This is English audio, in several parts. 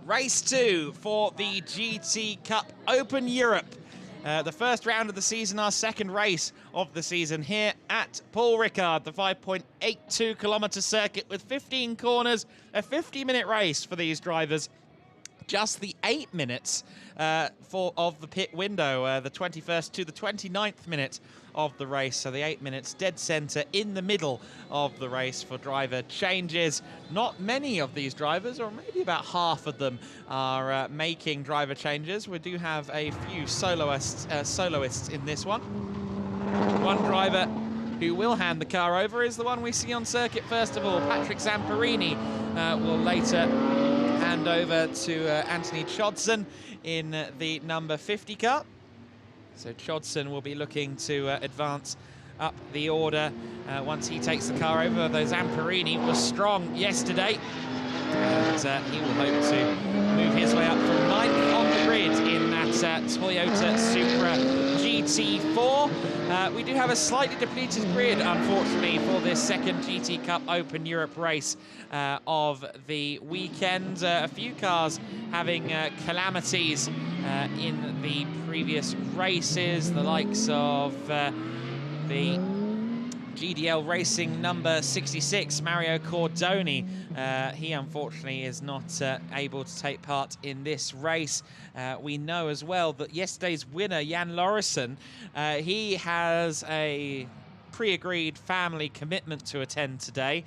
Race 2 for the GT Cup Open Europe. The first round of the season, our second race of the season here at Paul Ricard, the 5.82 kilometre circuit with 15 corners, a 50-minute race for these drivers. Just the 8 minutes of the pit window, the 21st to the 29th minute of the race. So the 8 minutes dead centre in the middle of the race for driver changes. Not many of these drivers, or maybe about half of them, are making driver changes. We do have a few soloists in this one. One driver who will hand the car over is the one we see on circuit first of all. Patrick Zamperini will later hand over to Anthony Chodson in the number 50 car. So Chodson will be looking to advance up the order once he takes the car over. Though Zamperini was strong yesterday, and he will hope to move his way up from 9th on the grid in that Toyota Supra GT4. We do have a slightly depleted grid, unfortunately, for this second GT Cup Open Europe race of the weekend. A few cars having calamities in the previous races, the likes of the GDL Racing number 66, Mario Cordoni. He unfortunately is not able to take part in this race. We know as well that yesterday's winner, Jan Lauritsen, he has a pre-agreed family commitment to attend today.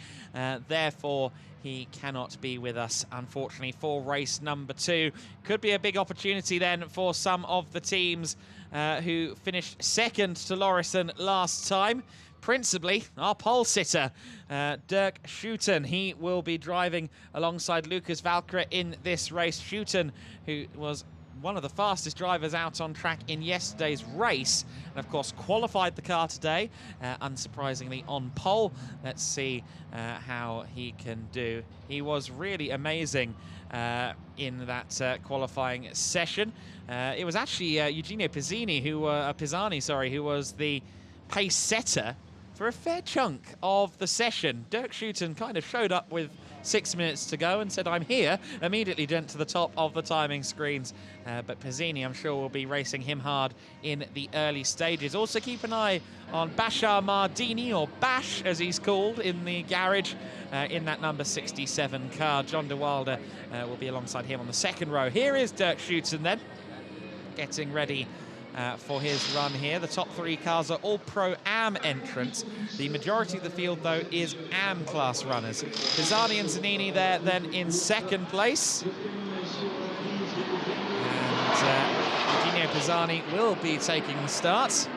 Therefore, he cannot be with us, unfortunately, for race number 2. Could be a big opportunity then for some of the teams who finished second to Lauritsen last time. Principally, our pole sitter, Dirk Schouten. He will be driving alongside Lucas Valkyrie in this race. Schouten, who was one of the fastest drivers out on track in yesterday's race, and of course qualified the car today, unsurprisingly on pole. Let's see how he can do. He was really amazing in that qualifying session. It was actually Eugenio Pisani, who was the pace setter for a fair chunk of the session. Dirk Schouten kind of showed up with 6 minutes to go and said, "I'm here," immediately jumped to the top of the timing screens. But Pisani, I'm sure, will be racing him hard in the early stages. Also keep an eye on Bashar Mardini, or Bash as he's called in the garage, in that number 67 car. John de Wilde will be alongside him on the second row. Here is Dirk Schouten then, getting ready for his run here. The top 3 cars are all Pro-Am entrants. The majority of the field, though, is Am class runners. Pisani and Zanini there then in second place. And Eugenio Pisani will be taking the start.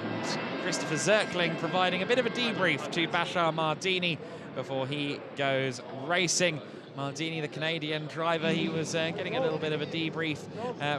And Christopher Zirkling providing a bit of a debrief to Bashar Mardini before he goes racing. Mardini, the Canadian driver, he was getting a little bit of a debrief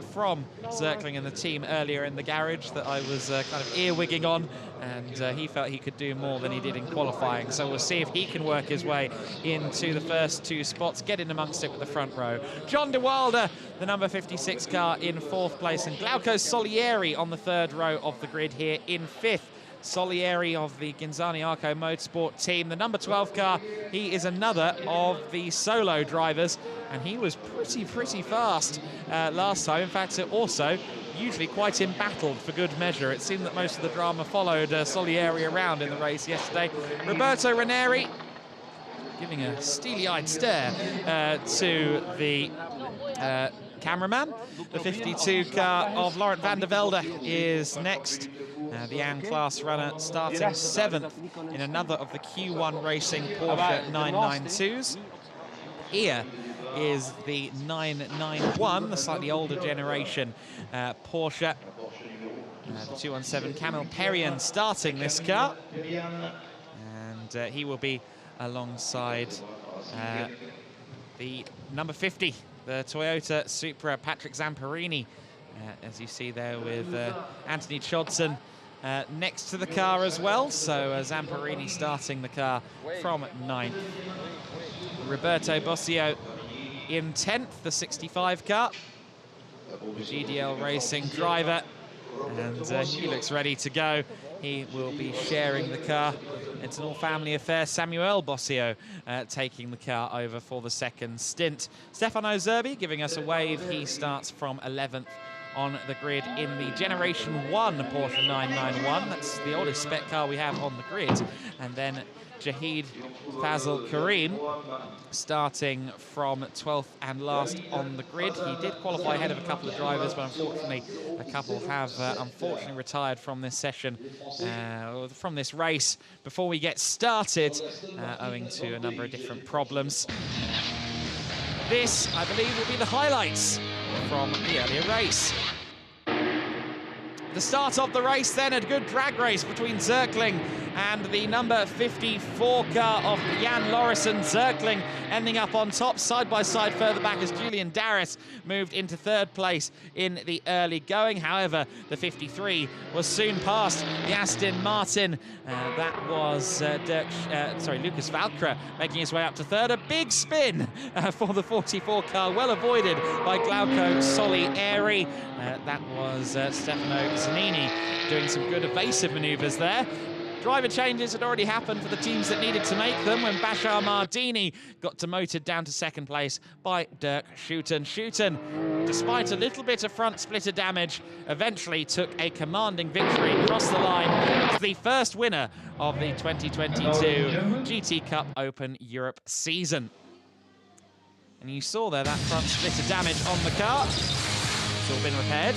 from Zirkling and the team earlier in the garage that I was kind of earwigging on, and he felt he could do more than he did in qualifying. So we'll see if he can work his way into the first 2 spots, get in amongst it with the front row. John de Wilde, the number 56 car, in 4th place, and Glauco Solieri on the 3rd row of the grid here in 5th. Solieri of the Ghinzani Arco Motorsport team. The number 12 car, he is another of the solo drivers, and he was pretty fast last time. In fact, also usually quite embattled for good measure. It seemed that most of the drama followed Solieri around in the race yesterday. Roberto Ranieri giving a steely-eyed stare to the cameraman. The 52 car of Laurent van der Velde is next. The Am class runner starting 7th in another of the Q1 Racing Porsche 992s. Here is the 991, the slightly older generation Porsche. The 217 Camille Perrion starting this car. And he will be alongside the number 50, the Toyota Supra, Patrick Zamperini, as you see there with Anthony Chodson next to the car as well. So Zamperini starting the car from 9th. Roberto Bossio in 10th, the 65 car. The GDL Racing driver, and he looks ready to go. He will be sharing the car It's an all-family affair. Samuel Bossio taking the car over for the second stint. Stefano Zerbi giving us a wave. He starts from 11th on the grid in the Generation 1 Porsche 991. That's the oldest spec car we have on the grid. And then Jahid Fazal Karim starting from 12th and last on the grid. He did qualify ahead of a couple of drivers, but unfortunately a couple have unfortunately retired from this session, from this race before we get started, owing to a number of different problems. This, I believe, will be the highlights from the earlier race. The start of the race then, a good drag race between Zirkling and the number 54 car of Jan Lauritsen. Zirkling ending up on top, side by side further back as Julian Darris moved into third place in the early going. However, the 53 was soon past the Aston Martin. That was Lucas Valkra making his way up to third. A big spin for the 44 car, well avoided by Glauco Solieri. That was Stefano Zanini doing some good evasive manoeuvres there. Driver changes had already happened for the teams that needed to make them when Bashar Mardini got demoted down to second place by Dirk Schouten. Schouten, despite a little bit of front splitter damage, eventually took a commanding victory across the line as the first winner of the 2022 GT Cup Open Europe season. And you saw there that front splitter damage on the car. It's all been repaired.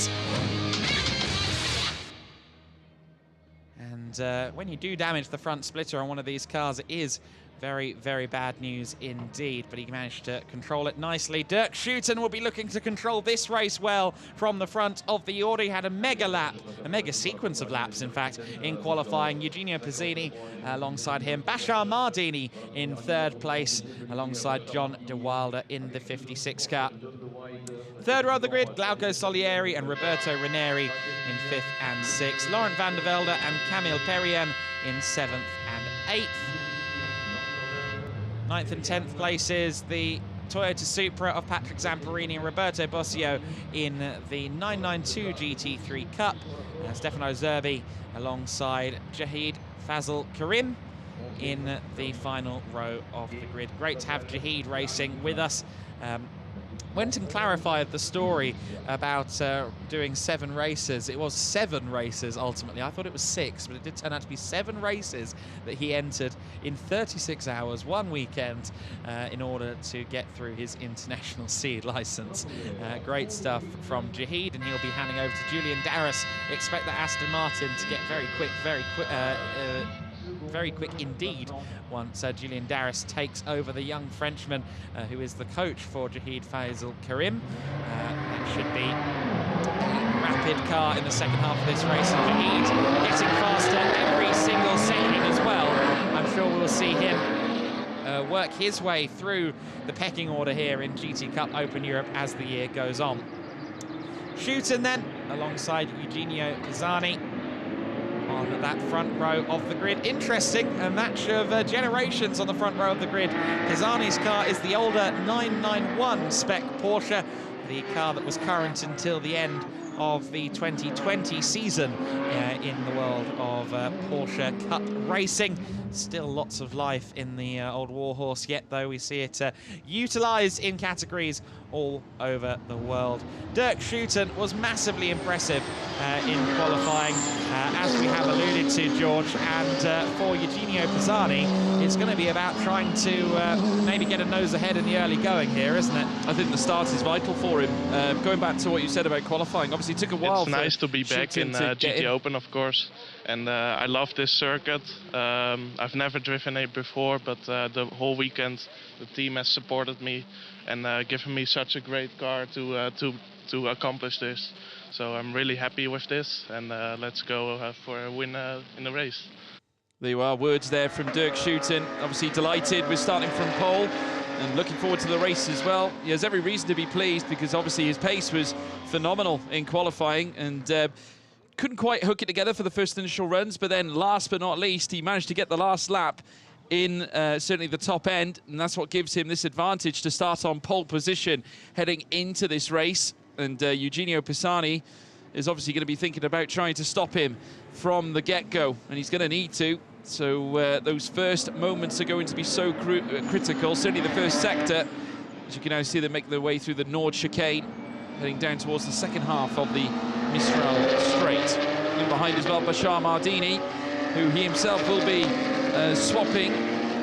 And when you do damage the front splitter on one of these cars, it is very, very bad news indeed, but he managed to control it nicely. Dirk Schouten will be looking to control this race well from the front of the order. He had a mega lap, a mega sequence of laps, in fact, in qualifying. Eugenio Pizzini alongside him. Bashar Mardini in third place alongside John De Wilder in the 56 car. Third row of the grid, Glauco Solieri and Roberto Ranieri in 5th and 6th. Laurent van der Velde and Camille Perrien in 7th and 8th. 9th and 10th places, the Toyota Supra of Patrick Zamparini and Roberto Bossio in the 992 GT3 Cup. Stefano Zerbi alongside Jahid Fazal Karim in the final row of the grid. Great to have Jahid racing with us. Went and clarified the story about doing 7 races. It was 7 races ultimately. I thought it was 6, but it did turn out to be 7 races that he entered in 36 hours, one weekend, in order to get through his international seed license. Great stuff from Jahid, and he'll be handing over to Julian Darris. Expect that Aston Martin to get very quick indeed once Julian Darris takes over the young Frenchman who is the coach for Jahid Fazal Karim. That should be a rapid car in the second half of this race, and Jahid getting faster every single second as well. I'm sure we'll see him work his way through the pecking order here in GT Cup Open Europe as the year goes on. Schouten then alongside Eugenio Pisani on that front row of the grid. Interesting, a match of generations on the front row of the grid. Pisani's car is the older 991 spec Porsche, the car that was current until the end of the 2020 season in the world of Porsche Cup racing. Still lots of life in the old Warhorse yet, though. We see it utilised in categories all over the world. Dirk Schouten was massively impressive in qualifying, as we have alluded to, George, and for Eugenio Pisani, it's going to be about trying to maybe get a nose ahead in the early going here, isn't it? I think the start is vital for him. Going back to what you said about qualifying, obviously it took a while. It's nice to be back in GTOpen, of course, and I love this circuit. I've never driven it before, but the whole weekend the team has supported me and given me such a great car to accomplish this. So I'm really happy with this, and let's go for a win in the race. There you are, words there from Dirk Schouten. Obviously delighted with starting from pole and looking forward to the race as well. He has every reason to be pleased because obviously his pace was phenomenal in qualifying and couldn't quite hook it together for the first initial runs, but then last but not least, he managed to get the last lap in certainly the top end, and that's what gives him this advantage to start on pole position heading into this race. And Eugenio Pisani is obviously going to be thinking about trying to stop him from the get-go, and he's going to need to. So those first moments are going to be so critical, certainly the first sector. As you can now see, they make their way through the Nord chicane, heading down towards the second half of the Mistral Straight. And behind as well, Bashar Mardini, who he himself will be swapping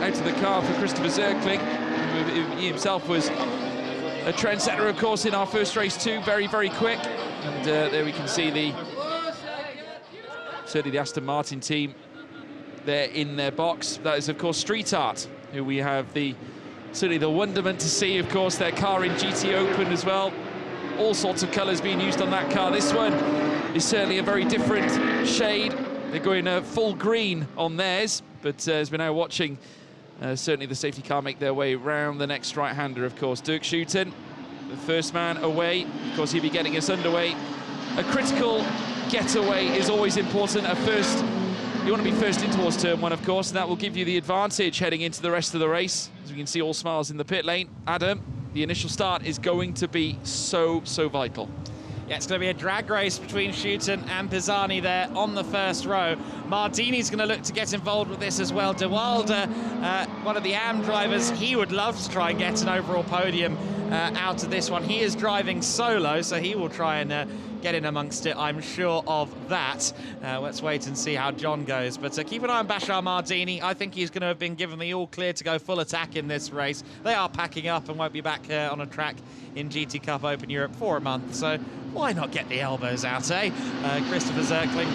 out of the car for Christopher Zirkling, who he himself was a trendsetter, of course, in our first race too. Very, very quick. And there we can see certainly the Aston Martin team there in their box. That is, of course, Street Art, who we have certainly the wonderment to see, of course, their car in GTOpen as well. All sorts of colours being used on that car. This one is certainly a very different shade. They're going full green on theirs, but as we're now watching, certainly the safety car make their way round the next right-hander, of course. Dirk Schuiten, the first man away. Of course, he'll be getting us underway. A critical getaway is always important. You want to be first in towards turn one, of course, and that will give you the advantage heading into the rest of the race. As we can see, all smiles in the pit lane. Adam, the initial start is going to be so vital. Yeah, it's going to be a drag race between Schuiten and Pisani there on the first row. Mardini's going to look to get involved with this as well. De Wilde, one of the AM drivers, he would love to try and get an overall podium out of this one. He is driving solo, so he will try and get in amongst it, I'm sure of that. Let's wait and see how John goes. But keep an eye on Bashar Mardini. I think he's going to have been given the all clear to go full attack in this race. They are packing up and won't be back on a track in GT Cup Open Europe for a month, so why not get the elbows out, eh? Christopher Zirkling,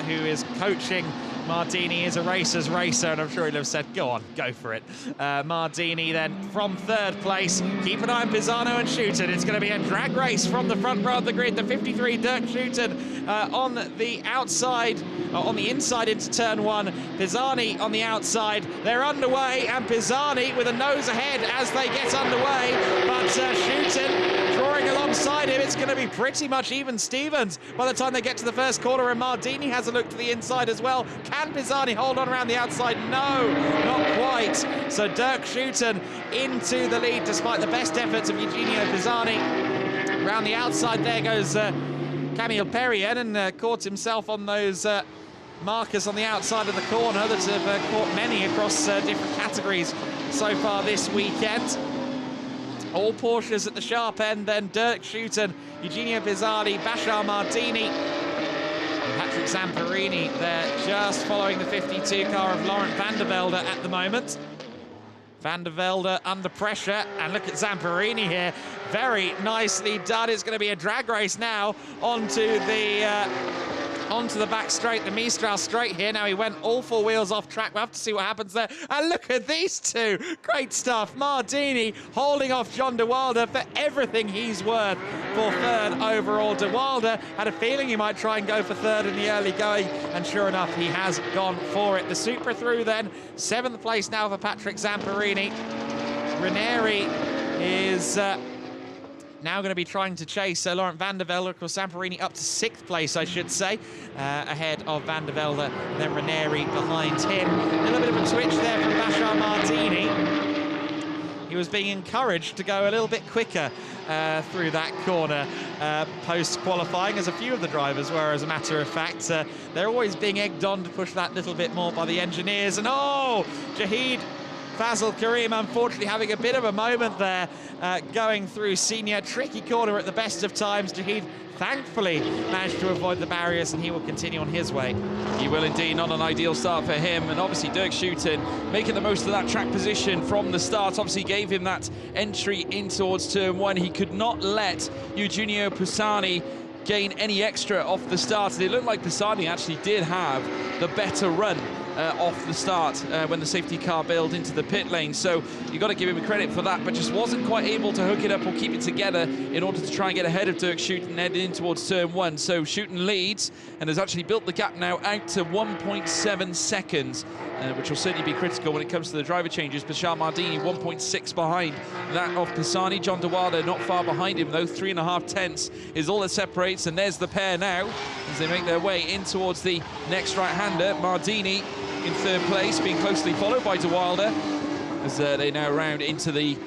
who is coaching Mardini, is a racer's racer, and I'm sure he'll have said, go on, go for it. Mardini then from third place. Keep an eye on Pisano and Schuiten. It's going to be a drag race from the front row of the grid. The 53 Dirk Schuiten on the outside, on the inside into turn one. Pisani on the outside. They're underway, and Pisani with a nose ahead as they get underway. But Schuiten drawing alongside him. It's going to be pretty much even Stevens by the time they get to the first corner, and Mardini has a look to the inside as well. Can Pisani hold on around the outside? No, not quite. So Dirk Schuiten into the lead despite the best efforts of Eugenio Pisani. Around the outside there goes Camille Perrien, and caught himself on those markers on the outside of the corner that have caught many across different categories so far this weekend. All Porsches at the sharp end, then Dirk Schuiten, Eugenio Pisani, Bashar Mardini, Patrick Zamperini there just following the 52 car of Laurent van der Velde at the moment. Van der Velde under pressure, and look at Zamperini here. Very nicely done. It's going to be a drag race now onto the back straight, the Mistral straight here. Now he went all four wheels off track. We'll have to see what happens there. And look at these two. Great stuff. Mardini holding off John De Wilde for everything he's worth for third overall. De Wilde had a feeling he might try and go for third in the early going, and sure enough, he has gone for it. The Supra through then. 7th place now for Patrick Zamperini. Ranieri is now going to be trying to chase Laurent van der Velde. Of course, Zamperini up to 6th place, I should say, ahead of van der Velde, and then Ranieri behind him. A little bit of a twitch there from Bashar Mardini. He was being encouraged to go a little bit quicker through that corner post-qualifying, as a few of the drivers were, as a matter of fact. They're always being egged on to push that little bit more by the engineers. And oh, Jahid Fazal Karim, unfortunately, having a bit of a moment there, going through senior. Tricky corner at the best of times. Jahid thankfully managed to avoid the barriers, and he will continue on his way. He will indeed. Not an ideal start for him, and obviously Dirk Schuiten making the most of that track position from the start. Obviously gave him that entry in towards turn one. He could not let Eugenio Pisani gain any extra off the start, and it looked like Pisani actually did have the better run off the start when the safety car bailed into the pit lane. So you've got to give him credit for that, but just wasn't quite able to hook it up or keep it together in order to try and get ahead of Dirk Schuiten heading in towards turn one. So Schuiten leads and has actually built the gap now out to 1.7 seconds, which will certainly be critical when it comes to the driver changes. Bashar Mardini 1.6 behind that of Pisani. John De Wilde not far behind him, though. 3.5 tenths is all that separates, and there's the pair now as they make their way in towards the next right-hander. Mardini in third place, being closely followed by De Wilde as they now round into the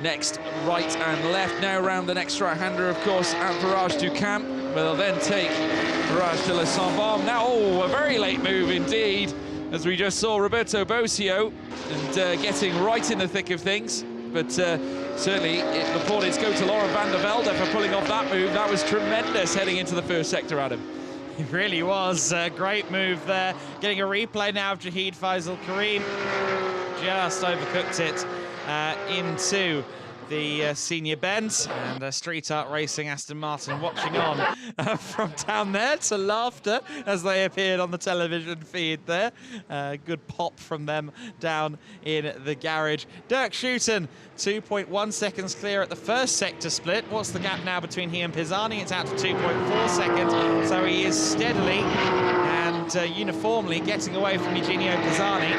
next right and left. Now round the next right-hander, of course, at Virage du Camp, where they'll then take Virage de la Saint-Baume. Now, oh, a very late move indeed. as we just saw Roberto Bosio, and getting right in the thick of things. But certainly, the plaudits go to Laurent van der Velde for pulling off that move. That was tremendous heading into the first sector, Adam. It really was a great move there. Getting a replay now of Jahid Faisal Karim. Just overcooked it into the senior bend, and Street Art Racing Aston Martin watching on from down there to laughter as they appeared on the television feed there. Good pop from them down in the garage. Dirk Schuiten, 2.1 seconds clear at the first sector split. What's the gap now between he and Pisani? It's out to 2.4 seconds, so he is steadily and uniformly getting away from Eugenio Pisani.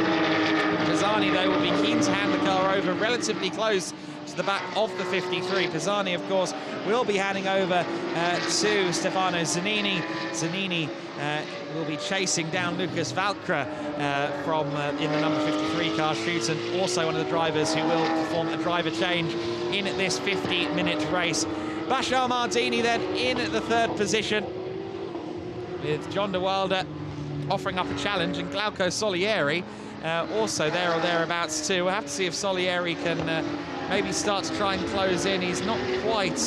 Pisani, though, will be keen to hand the car over relatively close to the back of the 53. Pisani, of course, will be handing over to Stefano Zanini. Zanini will be chasing down Lucas Valkra from in the number 53 car. Schuiten, also one of the drivers who will perform a driver change in this 50-minute race. Bashar Mardini then in the third position, with John de Wilde offering up a challenge, and Glauco Solieri also there or thereabouts too. We'll have to see if Solieri can maybe start to try and close in. He's not quite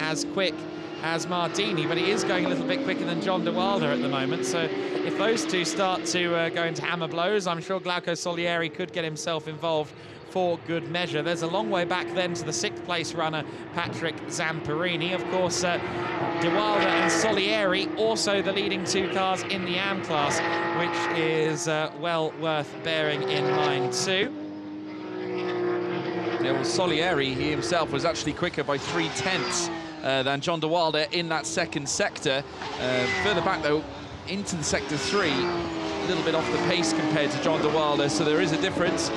as quick as Mardini, but he is going a little bit quicker than John de Wilde at the moment. So if those two start to go into hammer blows, I'm sure Glauco Solieri could get himself involved for good measure. There's a long way back then to the 6th place runner, Patrick Zamperini. Of course, de Wilde and Solieri, also the leading 2 cars in the AM class, which is well worth bearing in mind too. Yeah, well, Solieri, he himself was actually quicker by 0.3 than John de Wilde in that second sector. Further back, though, into the sector 3, a little bit off the pace compared to John de Wilde, so there is a difference.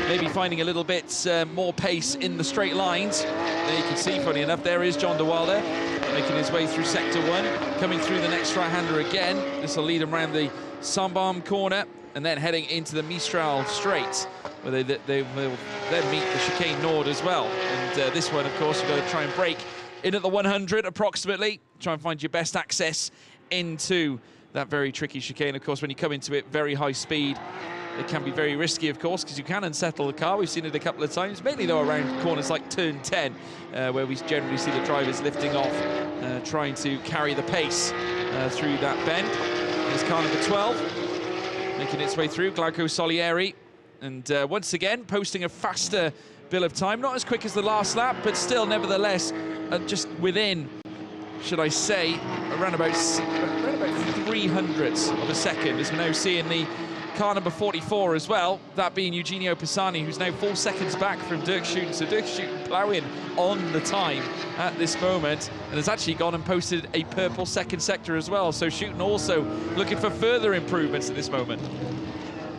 Maybe finding a little bit more pace in the straight lines. There you can see, funny enough, there is John de Wilde making his way through sector 1, coming through the next right-hander again. This will lead him around the Sambarm corner and then heading into the Mistral straight, where they will then meet the chicane Nord as well. And this one, of course, you've got to try and break in at the 100 approximately, try and find your best access into that very tricky chicane. Of course, when you come into it very high speed, it can be very risky, of course, because you can unsettle the car. We've seen it a couple of times, mainly though around corners like turn 10, where we generally see the drivers lifting off, trying to carry the pace through that bend. There's car number 12, making its way through, Glauco Solieri. And once again, posting a faster bill of time. Not as quick as the last lap, but still, nevertheless, just within, should I say, around about 300ths of a second, as we're now seeing the car number 44 as well, that being Eugenio Pisani, who's now 4 seconds back from Dirk Schuiten. So Dirk Schuiten ploughing on the time at this moment, and has actually gone and posted a purple second sector as well. So Schuiten also looking for further improvements at this moment.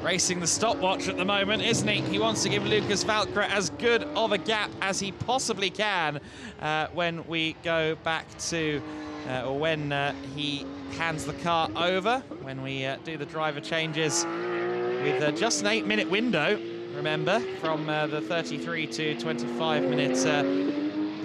Racing the stopwatch at the moment, isn't he? He wants to give Lucas Valkra as good of a gap as he possibly can when we go back to, or when he hands the car over, when we do the driver changes with just an 8-minute window, remember, from the 33 to 25-minute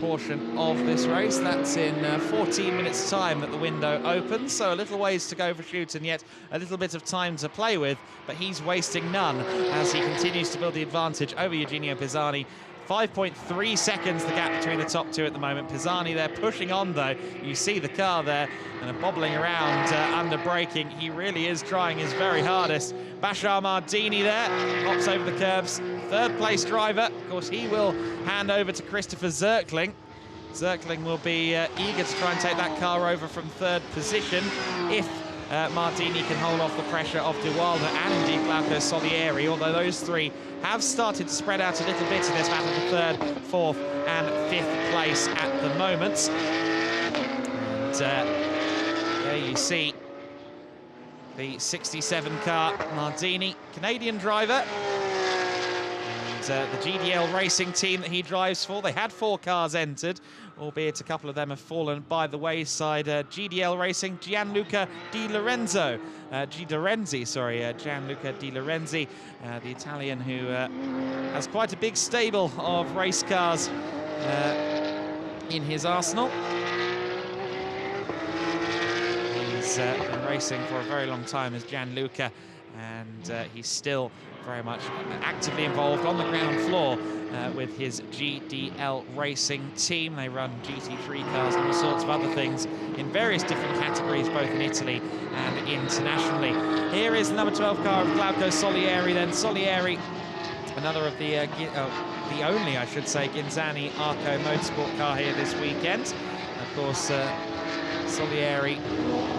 portion of this race. That's in 14 minutes time that the window opens, so a little ways to go for Schuiten, yet a little bit of time to play with, but he's wasting none as he continues to build the advantage over Eugenio Pisani. 5.3 seconds the gap between the top 2 at the moment. Pisani there pushing on, though. You see the car there and bobbling around under braking. He really is trying his very hardest. Bashar Mardini there, hops over the curbs. 3rd place driver, of course, he will hand over to Christopher Zirkling. Zirkling will be eager to try and take that car over from 3rd position if Mardini can hold off the pressure of de Wilde and indeed Glauco Solieri, although those 3 have started to spread out a little bit in this battle for 3rd, 4th and 5th place at the moment. And there you see the 67 car Mardini, Canadian driver. And the GDL racing team that he drives for, they had 4 cars entered, albeit a couple of them have fallen by the wayside. GDL Racing, Gianluca Di Lorenzo, Gianluca Di Lorenzi, the Italian who has quite a big stable of race cars in his arsenal. He's been racing for a very long time as Gianluca, and he's still very much actively involved on the ground floor with his GDL racing team. They run GT3 cars and all sorts of other things in various different categories, both in Italy and internationally. Here is the number 12 car of Glauco Solieri, then Solieri, another of the only, I should say, Ghinzani Arco motorsport car here this weekend. Of course, Solieri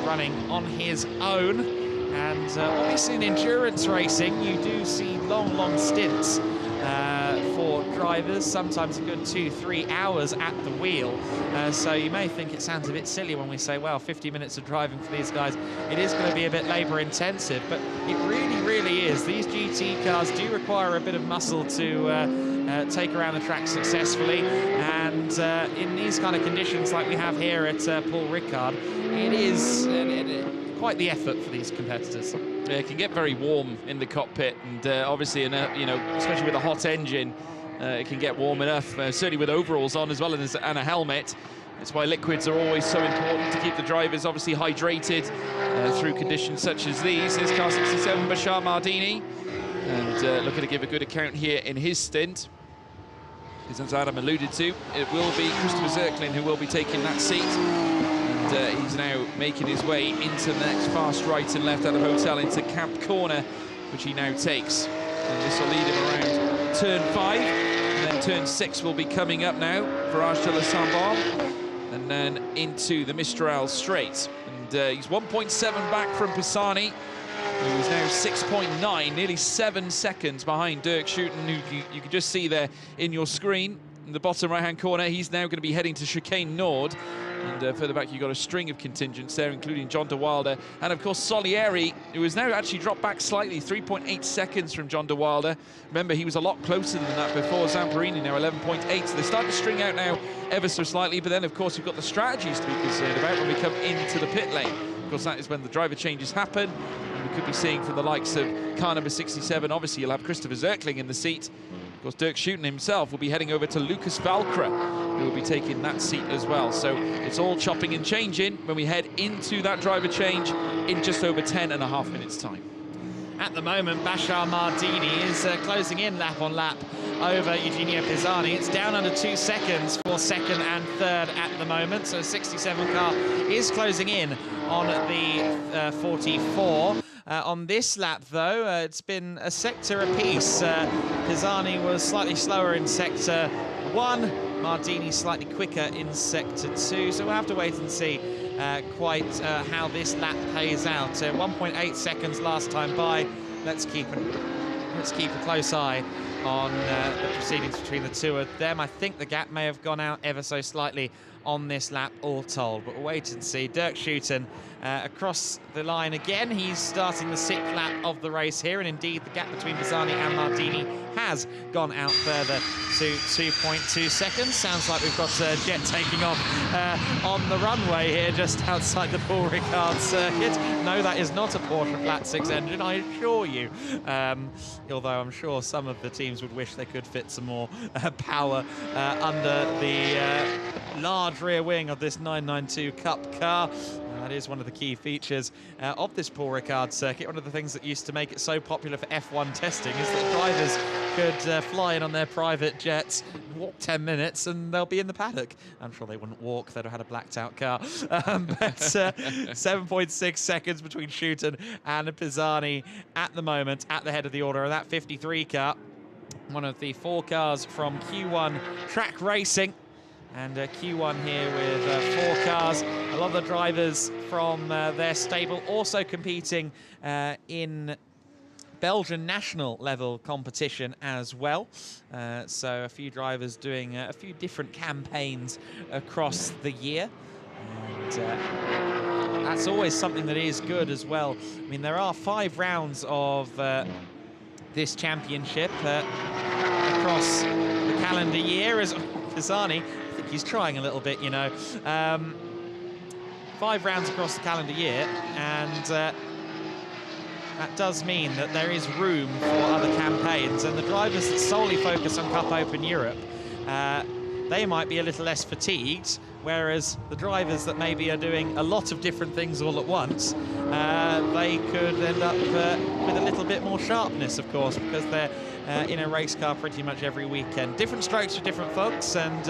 running on his own, and obviously in endurance racing you do see long stints for drivers, sometimes a good 2-3 hours at the wheel. So you may think it sounds a bit silly when we say, well, 50 minutes of driving for these guys, it is going to be a bit labour intensive, but it really is. These GT cars do require a bit of muscle to take around the track successfully, and in these kind of conditions like we have here at Paul Ricard, it is quite the effort for these competitors. Yeah, it can get very warm in the cockpit, and obviously, especially with a hot engine, it can get warm enough, certainly with overalls on as well and a helmet. That's why liquids are always so important to keep the drivers obviously hydrated through conditions such as these. Here's car 67, Bashar Mardini, and looking to give a good account here in his stint. As Adam alluded to, it will be Christopher Zirkling who will be taking that seat. And he's now making his way into the next fast right and left out of hotel into Camp Corner, which he now takes. And this will lead him around turn 5, and then turn 6 will be coming up now, Virage de la Saint-Barbe, and then into the Mistral Straight. And he's 1.7 back from Pisani, who is now 6.9, nearly 7 seconds behind Dirk Schouten, who you can just see there in your screen. In the bottom right-hand corner, he's now going to be heading to Chicane Nord. And further back, you've got a string of contingents there, including John de Wilder. And, of course, Solieri, who has now actually dropped back slightly, 3.8 seconds from John de Wilder. Remember, he was a lot closer than that before. Zamperini now 11.8. So they're starting to string out now ever so slightly. But then, of course, we've got the strategies to be concerned about when we come into the pit lane. Of course, that is when the driver changes happen. And we could be seeing from the likes of car number 67, obviously, you'll have Christopher Zirkling in the seat. Of course, Dirk Schouten himself will be heading over to Lucas Valcra, who will be taking that seat as well. So it's all chopping and changing when we head into that driver change in just over 10.5 minutes' time. At the moment, Bashar Mardini is closing in lap on lap over Eugenio Pisani. It's down under 2 seconds for second and third at the moment. So 67 car is closing in on the 44. On this lap, though, it's been a sector apiece. Pisani was slightly slower in sector 1, Mardini slightly quicker in sector 2, so we'll have to wait and see quite how this lap pays out. 1.8 seconds last time by. Let's keep a close eye on the proceedings between the two of them. I think the gap may have gone out ever so slightly on this lap, all told, but we'll wait and see. Dirk Schouten across the line again. He's starting the 6th lap of the race here, and indeed the gap between Pisani and Mardini has gone out further to 2.2 seconds. Sounds like we've got a jet taking off on the runway here just outside the Paul Ricard circuit. No, that is not a Porsche Flat 6 engine, I assure you. Although I'm sure some of the teams would wish they could fit some more power under the large rear wing of this 992 Cup car. That is one of the key features of this Paul Ricard circuit. One of the things that used to make it so popular for F1 testing is that drivers could fly in on their private jets, walk 10 minutes, and they'll be in the paddock. I'm sure they wouldn't walk, they'd have had a blacked out car. But 7.6 seconds between Schouten and Pisani at the moment at the head of the order. And that 53 car, one of the 4 cars from Q1 Track Racing. And Q1 here with 4 cars. A lot of the drivers from their stable also competing in Belgian national level competition as well. So a few drivers doing a few different campaigns across the year. And that's always something that is good as well. I mean, there are 5 rounds of this championship across the calendar year. As Pisani, I think he's trying a little bit, you know. 5 rounds across the calendar year, and that does mean that there is room for other campaigns, and the drivers that solely focus on Cup Open Europe, they might be a little less fatigued, whereas the drivers that maybe are doing a lot of different things all at once, they could end up with a little bit more sharpness, of course, because they're in a race car pretty much every weekend. Different strokes for different folks and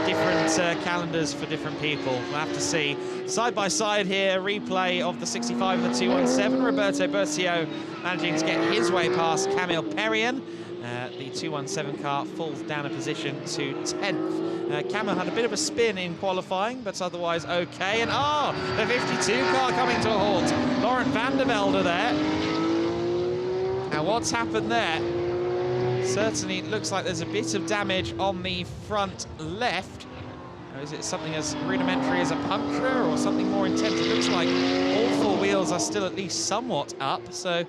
different calendars for different people. We'll have to see. Side by side here, replay of the 65 and the 217. Roberto Bercio managing to get his way past Camille Perrien. The 217 car falls down a position to 10th. Camille had a bit of a spin in qualifying, but otherwise okay. And the 52 car coming to a halt. Laurent van der Velde there. Now what's happened there? Certainly looks like there's a bit of damage on the front left. Or is it something as rudimentary as a puncture or something more intense? It looks like all four wheels are still at least somewhat up, so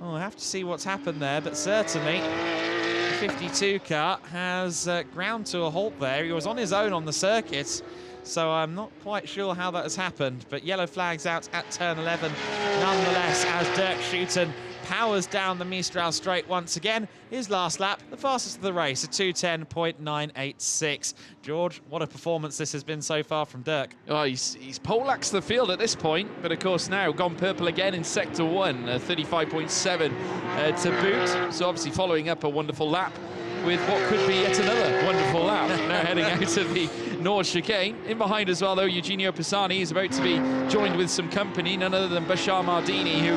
we'll have to see what's happened there. But certainly the 52 car has ground to a halt there. He was on his own on the circuit, so I'm not quite sure how that has happened. But yellow flags out at turn 11 nonetheless, as Dirk Schouten powers down the Mistral straight once again. His last lap, the fastest of the race, a 2:10.986. George, what a performance this has been so far from Dirk. Oh, he's poleaxed the field at this point, but of course now gone purple again in Sector 1, 35.7 to boot. So obviously following up a wonderful lap with what could be yet another wonderful lap. Now heading out of the Nord chicane. In behind as well, though, Eugenio Pisani is about to be joined with some company, none other than Bashar Mardini, who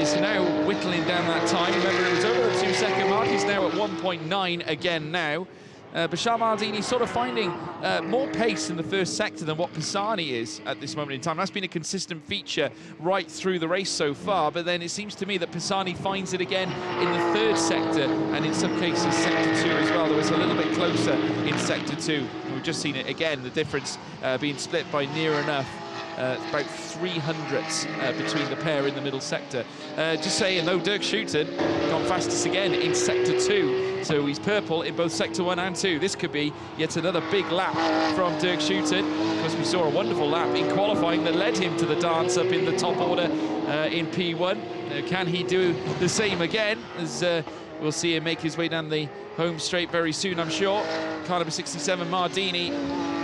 is now whittling down that time. Remember, it was over the 2-second mark. He's now at 1.9 again now. Bashar Mardini sort of finding more pace in the first sector than what Pisani is at this moment in time. That's been a consistent feature right through the race so far, but then it seems to me that Pisani finds it again in the third sector, and in some cases sector 2 as well. There was a little bit closer in sector 2. We've just seen it again, the difference being split by near enough. About 300ths between the pair in the middle sector. Just saying, though, Dirk Schouten gone fastest again in sector 2, so he's purple in both sector 1 and 2. This could be yet another big lap from Dirk Schouten, because we saw a wonderful lap in qualifying that led him to the dance up in the top order in P1. Can he do the same again? As we'll see him make his way down the home straight very soon, I'm sure. Car number 67, Mardini,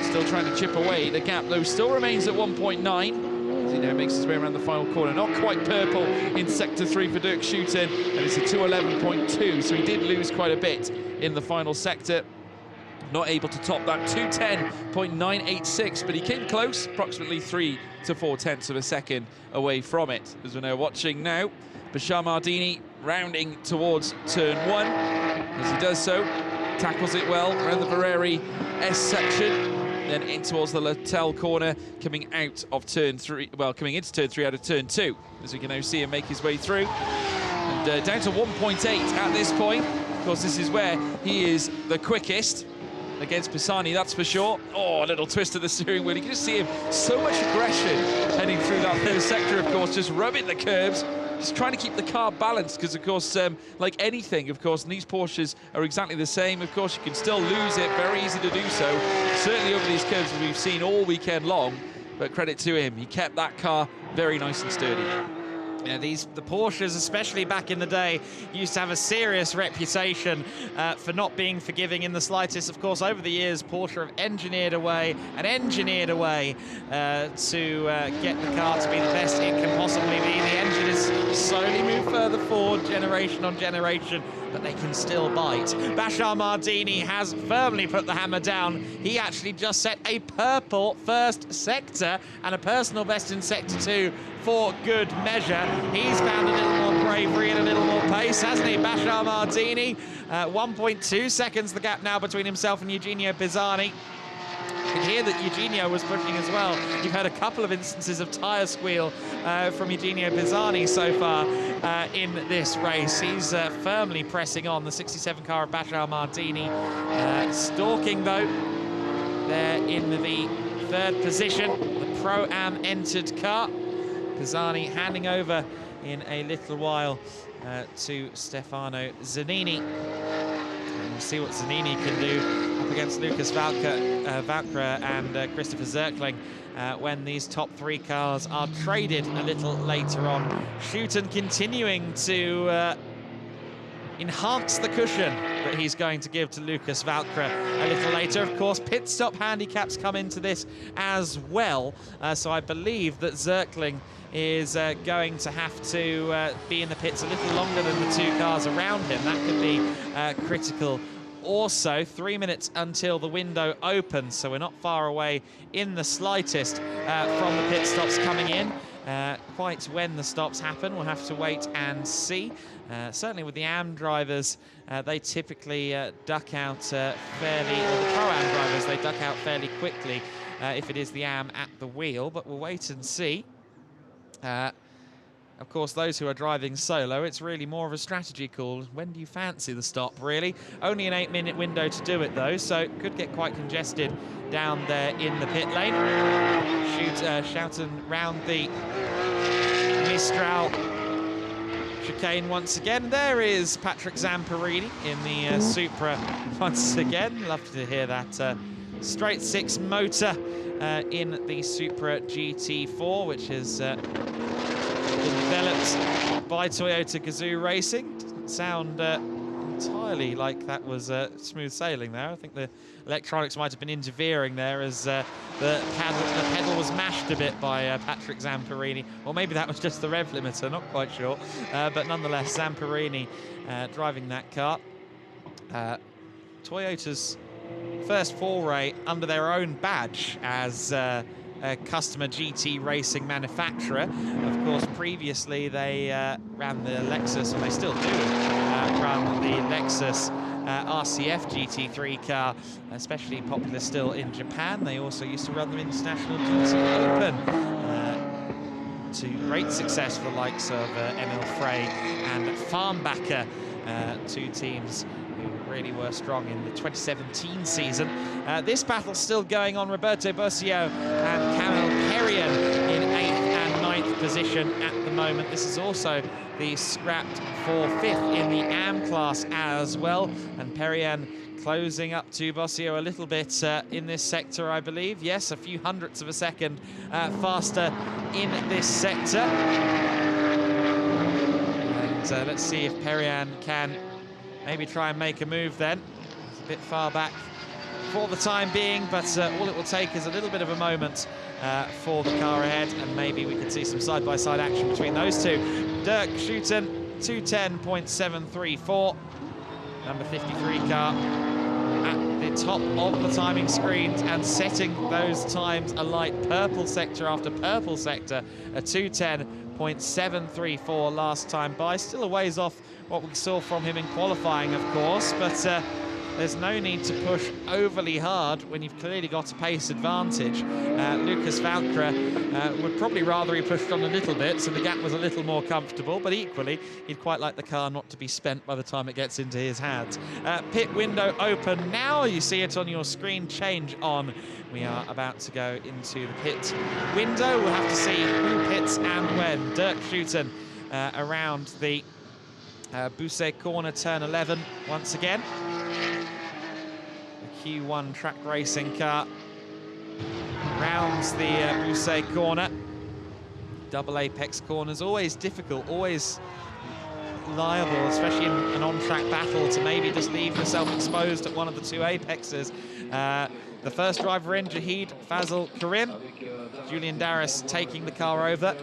still trying to chip away. The gap, though, still remains at 1.9. As he now makes his way around the final corner. Not quite purple in sector 3 for Dirk Schouten, and it's a 2:11.2, so he did lose quite a bit in the final sector. Not able to top that 2:10.986, but he came close, approximately 3 to 4 tenths of a second away from it. As we're now watching now, Bashar Mardini rounding towards turn 1. As he does so, tackles it well around the Vereri S section, then in towards the Littell corner, coming out of turn 3, well, coming into turn 3 out of turn 2, as we can now see him make his way through. And down to 1.8 at this point. Of course, this is where he is the quickest against Pisani, that's for sure. Oh, a little twist of the steering wheel. You can just see him, so much aggression heading through that first sector, of course, just rubbing the curbs. Just trying to keep the car balanced, because, of course, like anything, of course, and these Porsches are exactly the same. Of course, you can still lose it, very easy to do so. Certainly over these curves we've seen all weekend long, but credit to him. He kept that car very nice and sturdy. Yeah, the Porsches, especially back in the day, used to have a serious reputation for not being forgiving in the slightest. Of course, over the years, Porsche have engineered away to get the car to be the best it can possibly be. The engine is slowly moved further forward, generation on generation, but they can still bite. Bashar Mardini has firmly put the hammer down. He actually just set a purple first sector and a personal best in sector 2 for good measure. He's found a little more bravery and a little more pace, hasn't he, Bashar Mardini? 1.2 seconds the gap now between himself and Eugenio Pisani. You can hear that Eugenio was pushing as well. You've had a couple of instances of tyre squeal from Eugenio Pisani so far in this race. He's firmly pressing on, the 67 car of Bashar Mardini. Stalking, though, there in the third position, the Pro-Am entered car. Pisani handing over in a little while to Stefano Zanini. And we'll see what Zanini can do up against Lucas Valkra and Christopher Zirkling when these top 3 cars are traded a little later on. Schouten continuing to enhance the cushion that he's going to give to Lucas Valkra a little later. Of course, pit stop handicaps come into this as well, so I believe that Zerkling is going to have to be in the pits a little longer than the two cars around him. That could be critical. Also, 3 minutes until the window opens, so we're not far away in the slightest from the pit stops coming in. Quite when the stops happen, we'll have to wait and see. Certainly with the AM drivers, they typically duck out fairly, or the Pro-Am drivers, they duck out fairly quickly if it is the AM at the wheel, but we'll wait and see. Of course, those who are driving solo, it's really more of a strategy call. When do you fancy the stop, really? Only an 8-minute window to do it, though, so it could get quite congested down there in the pit lane. Shouting round the Mistral chicane once again. There is Patrick Zamparini in the Supra once again. Love to hear that straight six motor in the Supra GT4, which is developed by Toyota Gazoo Racing. Doesn't sound entirely like that was smooth sailing there. I think the electronics might have been interfering there as the pedal was mashed a bit by Patrick Zamparini. Or maybe that was just the rev limiter, not quite sure. But nonetheless, Zamparini driving that car. Toyota's first foray under their own badge as a customer GT racing manufacturer. Of course, previously they ran the Lexus, and they still do run the Lexus RCF GT3 car, especially popular still in Japan. They also used to run the International GTOpen to great success for the likes of Emil Frey and Farnbacher, two teams who really were strong in the 2017 season. This battle's still going on. Roberto Bossio and Kamil Perrian in 8th and 9th position at the moment. This is also the scrapped for 5th in the AM class as well. And Perrian closing up to Bossio a little bit in this sector, I believe. Yes, a few hundredths of a second faster in this sector. And let's see if Perrian can maybe try and make a move then. It's a bit far back for the time being, but all it will take is a little bit of a moment for the car ahead, and maybe we could see some side-by-side action between those two. Dirk Schouten, 2:10.734. Number 53 car at the top of the timing screens and setting those times alight. Purple sector after purple sector, a 2:10.734 last time by. Still a ways off what we saw from him in qualifying, of course, but there's no need to push overly hard when you've clearly got a pace advantage. Lucas Valkra would probably rather he pushed on a little bit, so the gap was a little more comfortable, but equally, he'd quite like the car not to be spent by the time it gets into his hands. Pit window open now. You see it on your screen, change on. We are about to go into the pit window. We'll have to see who pits and when. Dirk Schouten around the Bousset corner, turn 11 once again. The Q1 track racing car rounds the Bousset corner. Double apex corners, always difficult, always liable, especially in an on-track battle, to maybe just leave yourself exposed at one of the two apexes. The first driver in, Jahid Fazal Karim. Julian Darris taking the car over.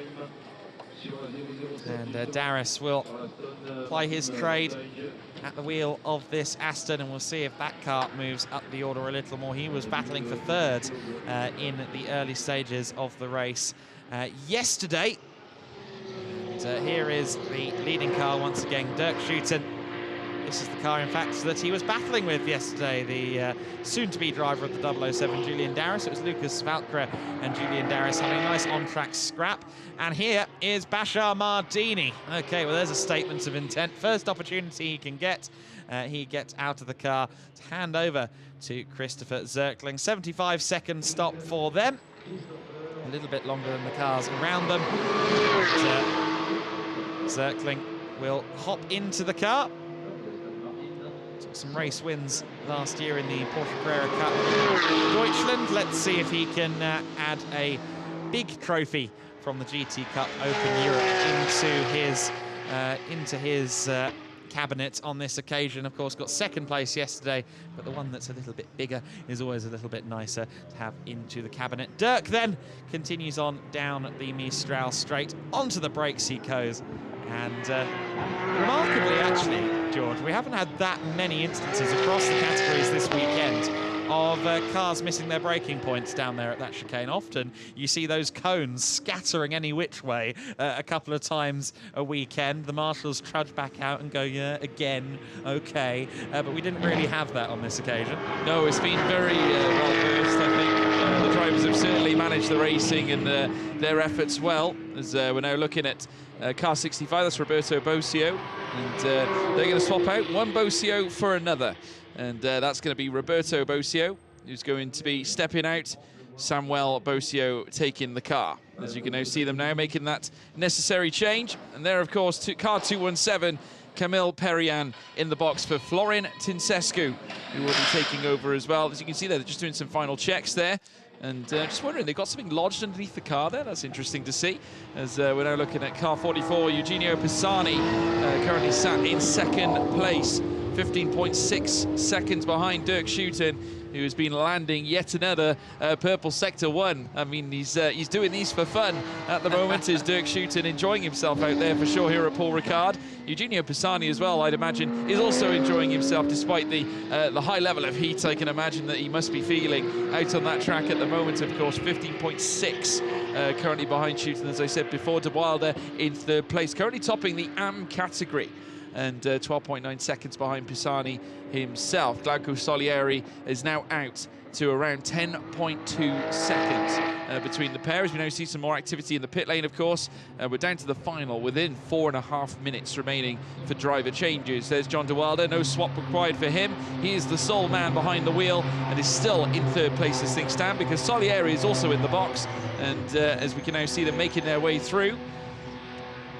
And Darris will ply his trade at the wheel of this Aston, and we'll see if that car moves up the order a little more. He was battling for third in the early stages of the race yesterday. And here is the leading car once again, Dirk Schouten. This is the car, in fact, that he was battling with yesterday, the soon-to-be driver of the 007, Julian Darris. It was Lucas Valkra and Julian Darris having a nice on-track scrap. And here is Bashar Mardini. Okay, well, there's a statement of intent. First opportunity he can get, he gets out of the car to hand over to Christopher Zerkling. 75-second stop for them. A little bit longer than the cars around them. But, Zerkling will hop into the car. Took some race wins last year in the Porsche Carrera Cup Deutschland. Let's see if he can add a big trophy from the GT Cup Open Europe into his cabinet on this occasion. Of course, got second place yesterday, but the one that's a little bit bigger is always a little bit nicer to have into the cabinet. Dirk then continues on down the Mistral straight, onto the brakes he goes. And remarkably, actually, George, we haven't had that many instances across the categories this weekend of cars missing their braking points down there at that chicane. Often you see those cones scattering any which way a couple of times a weekend. The marshals trudge back out and go, yeah, again, okay. But we didn't really have that on this occasion. No, it's been very well versed, I think. The drivers have certainly managed the racing and their efforts well, as we're now looking at car 65, that's Roberto Bosio, and they're going to swap out one Bosio for another. And that's going to be Roberto Bosio, who's going to be stepping out. Samuel Bosio taking the car. As you can now see them now making that necessary change. And there, of course, car 217, Camille Perian in the box for Florin Tinsescu, who will be taking over as well. As you can see there, they're just doing some final checks there. And just wondering, they've got something lodged underneath the car there. That's interesting to see. As we're now looking at car 44, Eugenio Pisani, currently sat in second place. 15.6 seconds behind Dirk Schuiten, who has been landing yet another purple sector 1. I mean, he's doing these for fun at the moment. Is Dirk Schuiten enjoying himself out there for sure here at Paul Ricard. Eugenio Pisani as well, I'd imagine, is also enjoying himself despite the high level of heat I can imagine that he must be feeling out on that track at the moment. Of course, 15.6 currently behind Schuiten, as I said before. De Wilder in third place, currently topping the AM category, and 12.9 seconds behind Pisani himself. Glauco Solieri is now out to around 10.2 seconds between the pairs. We now see some more activity in the pit lane, of course. We're down to the final within 4.5 minutes remaining for driver changes. There's John De Wilder, no swap required for him. He is the sole man behind the wheel and is still in third place as things stand, because Solieri is also in the box. And as we can now see them making their way through.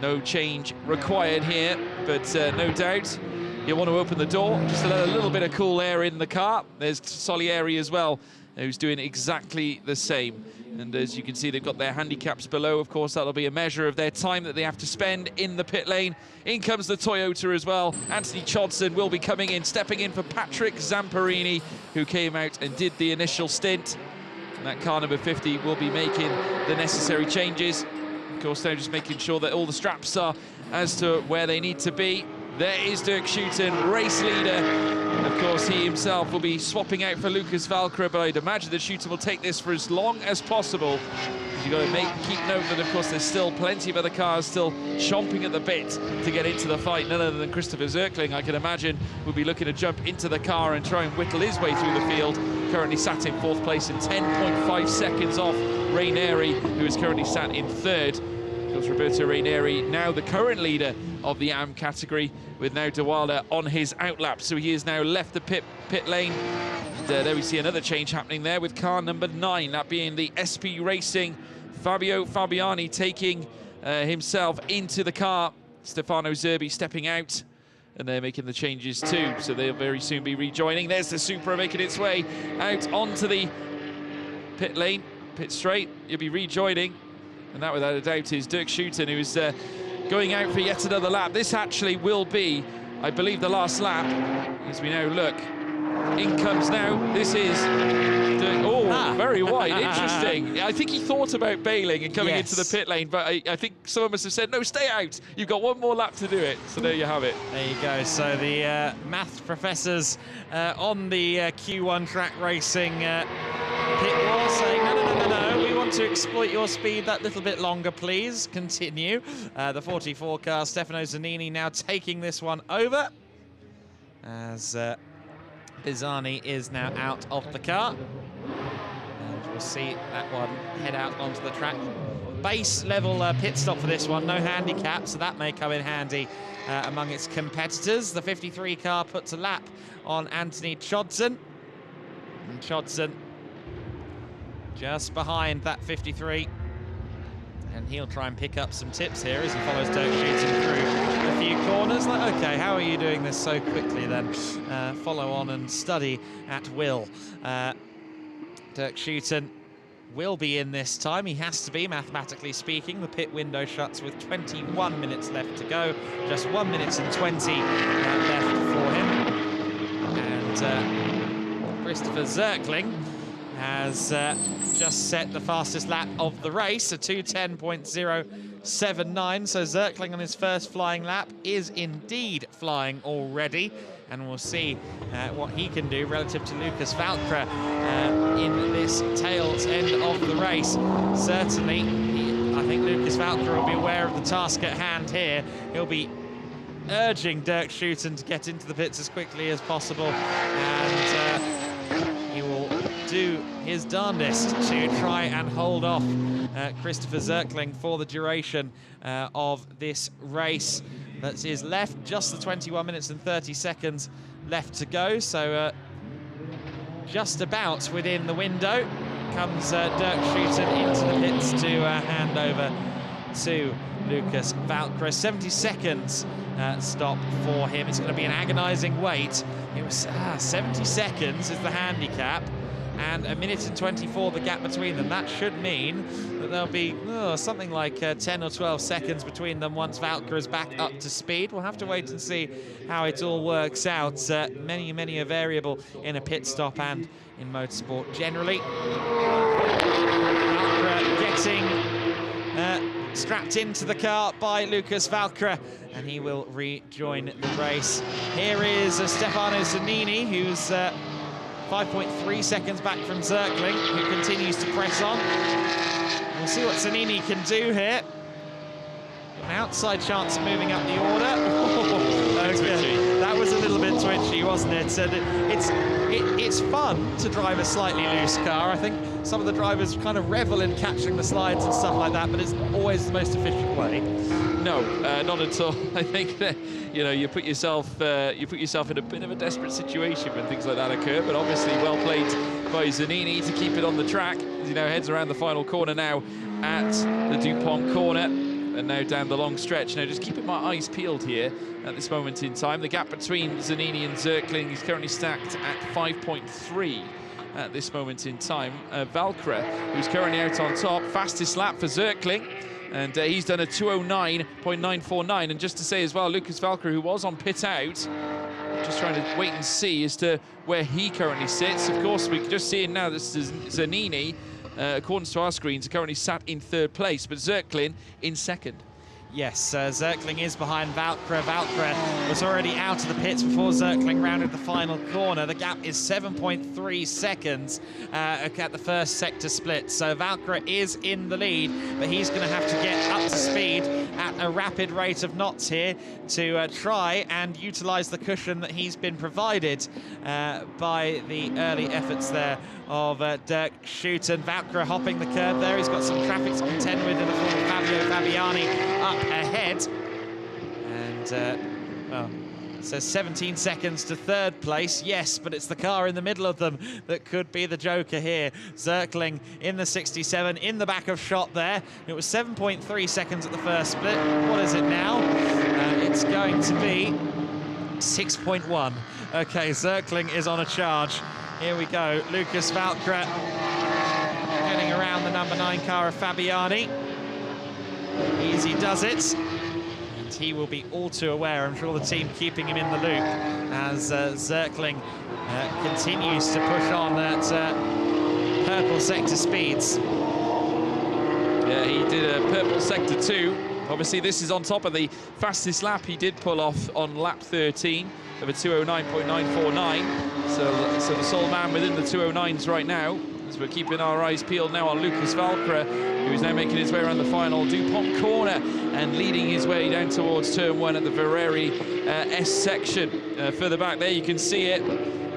No change required here, but no doubt you want to open the door just to let a little bit of cool air in the car. There's Solieri as well, who's doing exactly the same. And as you can see, they've got their handicaps below. Of course, that'll be a measure of their time that they have to spend in the pit lane. In comes the Toyota as well. Anthony Chodson will be coming in, stepping in for Patrick Zamparini, who came out and did the initial stint. And that car number 50 will be making the necessary changes. Of course, they're just making sure that all the straps are as to where they need to be. There is Dirk Schuiten, race leader. And of course, he himself will be swapping out for Lucas Valkyrie, but I'd imagine that Schuiten will take this for as long as possible. You've got to keep note that, of course, there's still plenty of other cars still chomping at the bit to get into the fight. None other than Christopher Zirkling, I can imagine, will be looking to jump into the car and try and whittle his way through the field. Currently sat in fourth place and 10.5 seconds off Raineri, who is currently sat in third. Of course, Roberto Raineri, now the current leader of the AM category, with now De Wilder on his outlap. So he has now left the pit lane. And, there we see another change happening there with car number 9, that being the SP Racing. Fabio Fabiani taking himself into the car. Stefano Zerbi stepping out. And they're making the changes too, so they'll very soon be rejoining. There's the Supra making its way out onto the pit lane, pit straight. You'll be rejoining. And that, without a doubt, is Dirk Schuiten, who is going out for yet another lap. This actually will be, I believe, the last lap, as we now look. In comes now, this is Dirk. Oh, very wide, interesting. I think he thought about bailing and coming into the pit lane, but I think someone must have said, no, stay out. You've got one more lap to do it. So there you have it. There you go. So the math professors on the Q1 track racing pit wall saying, no, we want to exploit your speed that little bit longer, please. Continue. The 44 car, Stefano Zanini, now taking this one over as Pisani is now out of the car. And we'll see that one head out onto the track. Base level pit stop for this one, no handicap, so that may come in handy among its competitors. The 53 car puts a lap on Anthony Chodson. And Chodson just behind that 53. And he'll try and pick up some tips here as he follows Dirk Schuiten through a few corners. Like, okay, how are you doing this so quickly then? Follow on and study at will. Dirk Schuiten will be in this time. He has to be, mathematically speaking. The pit window shuts with 21 minutes left to go. Just 1 minute and 20 left for him. And Christopher Zirkling has just set the fastest lap of the race, a 2:10.079. So Zirkling on his first flying lap is indeed flying already. And we'll see what he can do relative to Lucas Valkra in this tail's end of the race. Certainly, I think Lucas Valkra will be aware of the task at hand here. He'll be urging Dirk Schouten to get into the pits as quickly as possible, and he will do his darndest to try and hold off Christopher Zirkling for the duration of this race. That is left, just the 21 minutes and 30 seconds left to go, so just about within the window comes Dirk Schouten into the pits to hand over to Lucas Valkra. 70 seconds stop for him. It's going to be an agonising wait. It was 70 seconds is the handicap, and 1 minute and 24 the gap between them. That should mean that there'll be something like 10 or 12 seconds between them once Valkra is back up to speed. We'll have to wait and see how it all works out. Many a variable in a pit stop and in motorsport generally. Valkra getting strapped into the car by Lucas Valkra, and he will rejoin the race. Here is Stefano Zanini, who's 5.3 seconds back from Zirkling, who continues to press on. We'll see what Zanini can do here. An outside chance of moving up the order. That was a little bit twitchy, wasn't it? It's fun to drive a slightly loose car. I think some of the drivers kind of revel in catching the slides and stuff like that, but it's always the most efficient way. No, not at all. I think that you put yourself in a bit of a desperate situation when things like that occur. But obviously, well played by Zanini to keep it on the track. As heads around the final corner now at the DuPont corner, and now down the long stretch. Now, just keeping my eyes peeled here at this moment in time. The gap between Zanini and Zirkling is currently stacked at 5.3. At this moment in time, Valkra, who's currently out on top, fastest lap for Zirkling. And he's done a 2:09.949. And just to say as well, Lucas Valkra, who was on pit out, just trying to wait and see as to where he currently sits. Of course, we can just see now that Zanini, according to our screens, are currently sat in third place, but Zirkling in second. Yes, Zirkling is behind Valkra. Valkra was already out of the pits before Zirkling rounded the final corner. The gap is 7.3 seconds at the first sector split. So Valkra is in the lead, but he's going to have to get up to speed at a rapid rate of knots here to try and utilise the cushion that he's been provided by the early efforts there of Dirk Schouten. Valkra hopping the curb there. He's got some traffic to contend with in the form of Fabio Fabiani up ahead. And, well, it says 17 seconds to third place. Yes, but it's the car in the middle of them that could be the joker here. Zirkling in the 67, in the back of shot there. It was 7.3 seconds at the first split. What is it now? It's going to be 6.1. Okay, Zirkling is on a charge. Here we go. Lucas Valkra heading around the number 9 car of Fabiani. Easy does it. And he will be all too aware. I'm sure the team keeping him in the loop as Zirkling continues to push on at purple sector speeds. Yeah, he did a purple sector 2. Obviously, this is on top of the fastest lap he did pull off on lap 13 of a 2:09.949. So the sole man within the 2:09s right now, as we're keeping our eyes peeled now on Lucas Valkra, who's now making his way around the final DuPont corner and leading his way down towards turn 1 at the Vereri S section. Further back there, you can see it.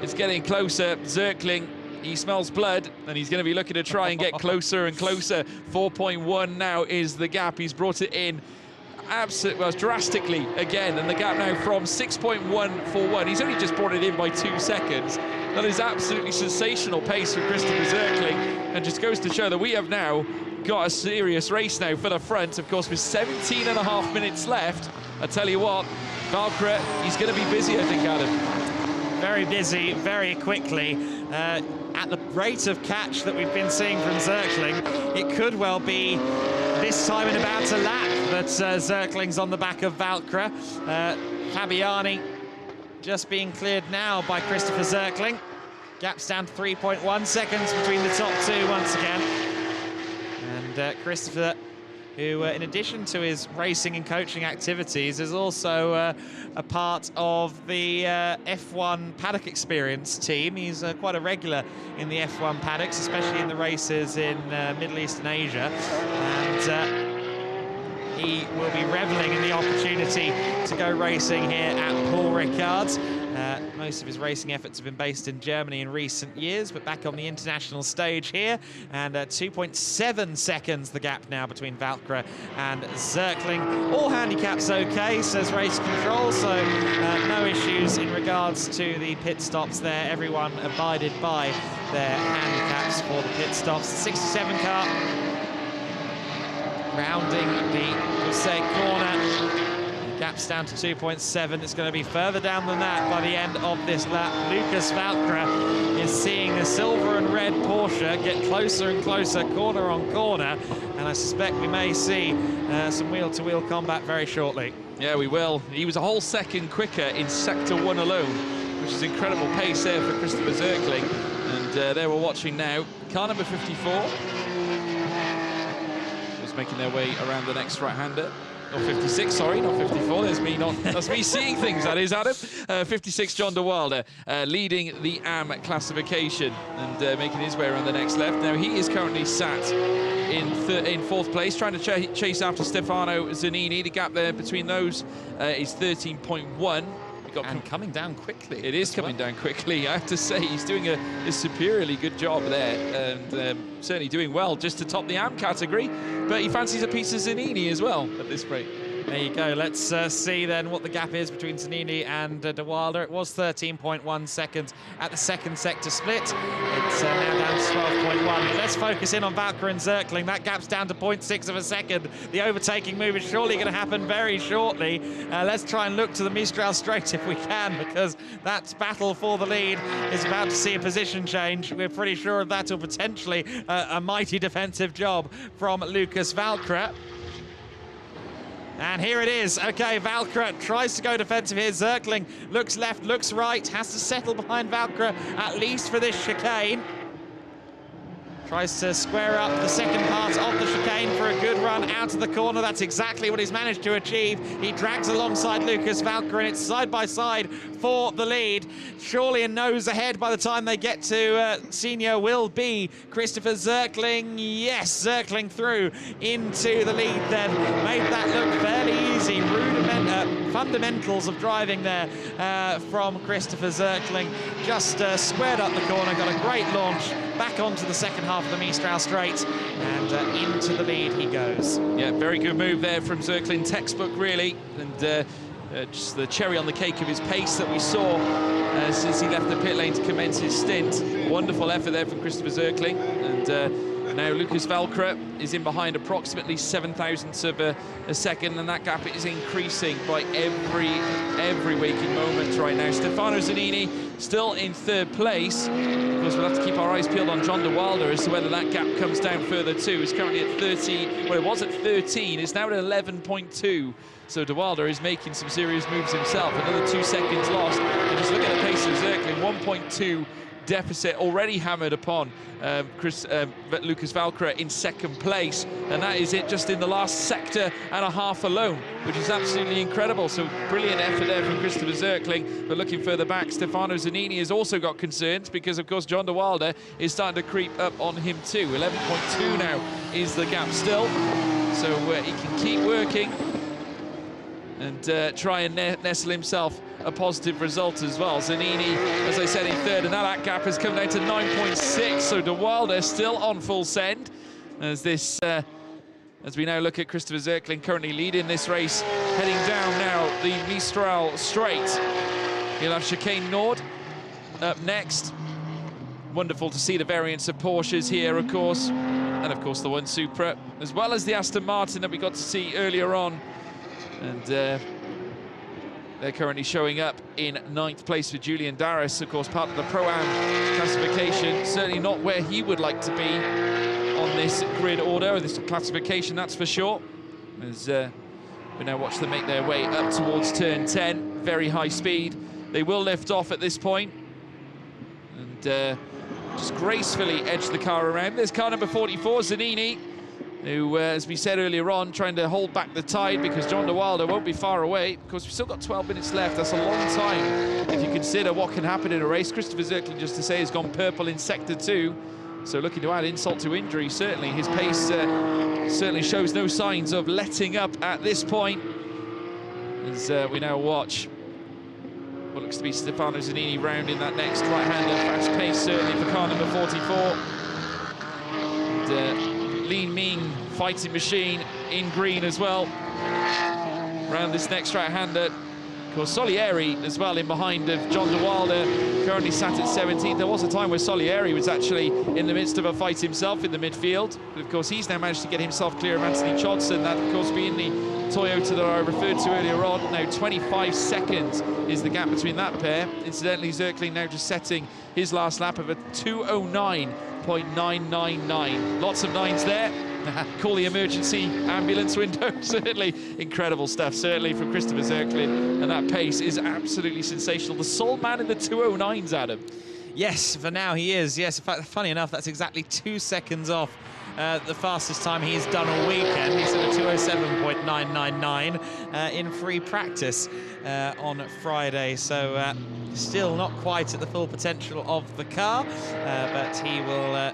It's getting closer. Zirkling, he smells blood, and he's going to be looking to try and get closer and closer. 4.1 now is the gap. He's brought it in drastically again, and the gap now from 6.141. He's only just brought it in by 2 seconds. That is absolutely sensational pace from Christopher Zirkling, and just goes to show that we have now got a serious race now for the front. Of course, with 17.5 minutes left, I tell you what, Valkra, he's going to be busy, I think, Adam. very busy, very quickly. At the rate of catch that we've been seeing from Zerkling, it could well be this time in about a lap that Zerkling's on the back of Valkyra. Fabiani just being cleared now by Christopher Zerkling. Gap's down to 3.1 seconds between the top two once again. And Christopher, who in addition to his racing and coaching activities is also a part of the F1 paddock experience team. He's quite a regular in the F1 paddocks, especially in the races in Middle East and Asia. And he will be reveling in the opportunity to go racing here at Paul Ricard's. Most of his racing efforts have been based in Germany in recent years, but back on the international stage here. And 2.7 seconds the gap now between Valkyra and Zerkling. All handicaps okay, says race control, so no issues in regards to the pit stops there. Everyone abided by their handicaps for the pit stops. 67 car rounding the Hussein corner. Gap's down to 2.7. It's going to be further down than that by the end of this lap. Lucas Valkyra is seeing the silver and red Porsche get closer and closer, corner on corner, and I suspect we may see some wheel-to-wheel combat very shortly. Yeah, we will. He was a whole second quicker in Sector 1 alone, which is incredible pace there for Christopher Zerkling. And there we're watching now, car number 54. Just making their way around the next right-hander. Or 56, sorry, not 54. That's me seeing things, that is, Adam. 56, John de Wilder, leading the AM classification and making his way around the next left. Now, he is currently sat in fourth place, trying to chase after Stefano Zanini. The gap there between those is 13.1. And coming down quickly. It is coming down quickly. I have to say, he's doing a superiorly good job there, and certainly doing well just to top the AM category. But he fancies a piece of Zanini as well at this rate. There you go. Let's see then what the gap is between Zanini and de Wilder. It was 13.1 seconds at the second sector split. It's now down to 12.1. Let's focus in on Valkyra and Zerkling. That gap's down to 0.6 of a second. The overtaking move is surely going to happen very shortly. Let's try and look to the Mistral Straight if we can, because that battle for the lead is about to see a position change. We're pretty sure of that, or potentially a mighty defensive job from Lucas Valkyra. And here it is. Okay, Valkyra tries to go defensive here. Zerkling looks left, looks right, has to settle behind Valkyra, at least for this chicane. Tries to square up the second part of the chicane for a good run out of the corner. That's exactly what he's managed to achieve. He drags alongside Lucas Valkyra, and it's side by side for the lead. Surely a nose ahead by the time they get to senior will be Christopher Zerkling. Yes, Zerkling through into the lead then. Made that look fairly easy. Fundamentals of driving there from Christopher Zerkling. Just squared up the corner, got a great launch. Back onto the second half of the Mistral Straight, and into the lead he goes. Yeah, very good move there from Zerkling, textbook really, and just the cherry on the cake of his pace that we saw since he left the pit lane to commence his stint. Wonderful effort there from Christopher Zerkling, and now Lucas Valkyra is in behind approximately 7 thousandths of a second, and that gap is increasing by every waking moment right now. Stefano Zanini still in third place. Of course, we'll have to keep our eyes peeled on John de Wilder as to whether that gap comes down further too. It's currently at 13, well, it was at 13, it's now at 11.2. So de Wilder is making some serious moves himself. Another 2 seconds lost. And just look at the pace of Zerkling, 1.2 deficit already hammered upon Lucas Valkyra in second place, and that is it just in the last sector and a half alone, which is absolutely incredible. So brilliant effort there from Christopher Zerkling, but looking further back, Stefano Zanini has also got concerns because of course John de Wilder is starting to creep up on him too. 11.2 now is the gap still, so he can keep working and try and nestle himself a positive result as well. Zanini, as I said, in third, and that gap has come down to 9.6, so de Wilder still on full send as this as we now look at Christopher Zerkling currently leading this race, heading down now the Mistral Straight. He'll have Chicane Nord up next. Wonderful to see the variants of Porsches here, of course, and of course the One Supra, as well as the Aston Martin that we got to see earlier on. And They're currently showing up in 9th place for Julian Darris, of course, part of the Pro-Am classification. Certainly not where he would like to be on this grid order, or this classification, that's for sure. As we now watch them make their way up towards turn 10, very high speed. They will lift off at this point and just gracefully edge the car around. There's car number 44, Zanini, who, as we said earlier on, trying to hold back the tide because John de Wilder won't be far away. Of course, we've still got 12 minutes left. That's a long time if you consider what can happen in a race. Christopher Zirkling, just to say, has gone purple in Sector 2. So looking to add insult to injury, certainly. His pace certainly shows no signs of letting up at this point. As we now watch what looks to be Stefano Zanini rounding that next right-hander. Fast pace, certainly, for car number 44. And, lean, mean fighting machine in green as well. Round this next right-hander. Of course, Solieri as well in behind of John de Wilder, currently sat at 17th. There was a time where Solieri was actually in the midst of a fight himself in the midfield. But of course, he's now managed to get himself clear of Anthony Chodson. That, of course, being the Toyota that I referred to earlier on. Now 25 seconds is the gap between that pair. Incidentally, Zirkling now just setting his last lap of a 2:09.999. Lots of nines there. Call the emergency ambulance window. Certainly incredible stuff, certainly from Christopher Zirkling, and that pace is absolutely sensational. The sole man in the 2:09s, Adam. Yes, for now he is. Yes, in fact, funny enough, that's exactly 2 seconds off the fastest time he's done all weekend. He's at a 2:07.999 in free practice on Friday. So still not quite at the full potential of the car, but he will, I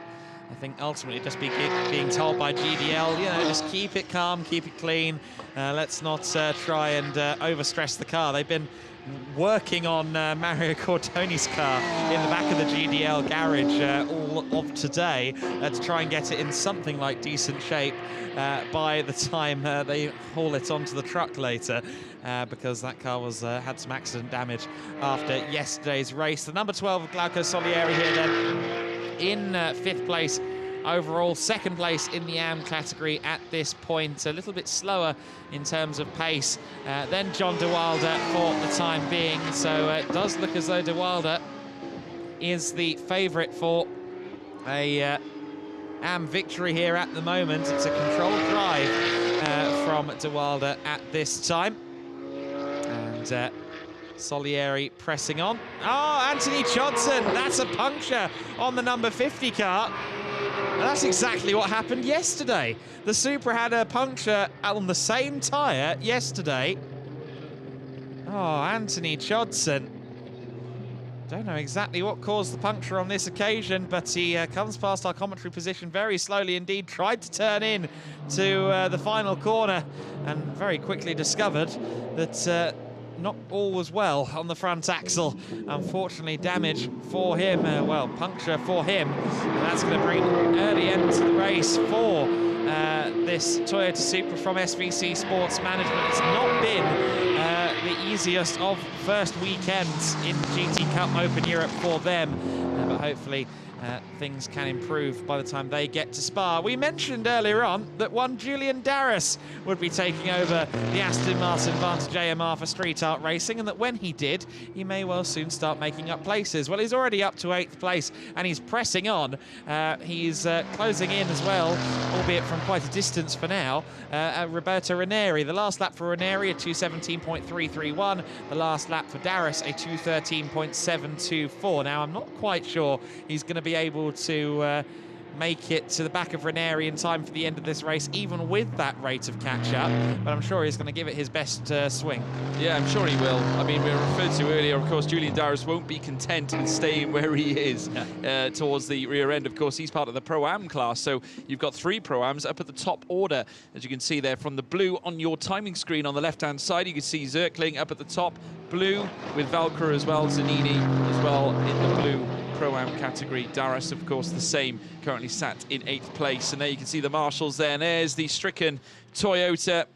think, ultimately just be being told by GDL, you know, just keep it calm, keep it clean. Let's not try and overstress the car. They've been working on Mario Cordoni's car in the back of the GDL garage all of today to try and get it in something like decent shape by the time they haul it onto the truck later, because that car was had some accident damage after yesterday's race. The number 12 of Glauco Solieri here then in 5th place overall, 2nd place in the AM category at this point. A little bit slower in terms of pace than John de Wilder for the time being. So it does look as though de Wilder is the favourite for a AM victory here at the moment. It's a controlled drive from de Wilder at this time. And Solieri pressing on. Oh, Anthony Chodson, that's a puncture on the number 50 car. And that's exactly what happened yesterday. The Supra had a puncture on the same tyre yesterday. Oh, Anthony Chodson. Don't know exactly what caused the puncture on this occasion, but he comes past our commentary position very slowly indeed, tried to turn in to the final corner and very quickly discovered that not all was well on the front axle. Unfortunately, damage for him, well, puncture for him. And that's going to bring an early end to the race for this Toyota Supra from SVC Sports Management. It's not been the easiest of first weekends in GT Cup Open Europe for them, but hopefully things can improve by the time they get to Spa. We mentioned earlier on that one Julian Darris would be taking over the Aston Martin Vantage AMR for street art racing, and that when he did, he may well soon start making up places. Well, he's already up to 8th place, and he's pressing on. He's closing in as well, albeit from quite a distance for now. Roberto Ranieri, the last lap for Ranieri, a 2:17.331. The last lap for Darris, a 2:13.724. Now, I'm not quite sure he's going to be able to make it to the back of Ranieri in time for the end of this race, even with that rate of catch-up, but I'm sure he's going to give it his best swing. Yeah, I'm sure he will. I mean, we referred to earlier, of course, Julian Darris won't be content in staying where he is towards the rear end. Of course, he's part of the Pro-Am class, so you've got 3 Pro-Ams up at the top order, as you can see there from the blue on your timing screen on the left-hand side. You can see Zirkling up at the top, blue, with Valkyra as well, Zanini as well in the blue Pro-Am category. Darris, of course, the same, currently sat in 8th place. And there you can see the marshals there. And there's the stricken Toyota,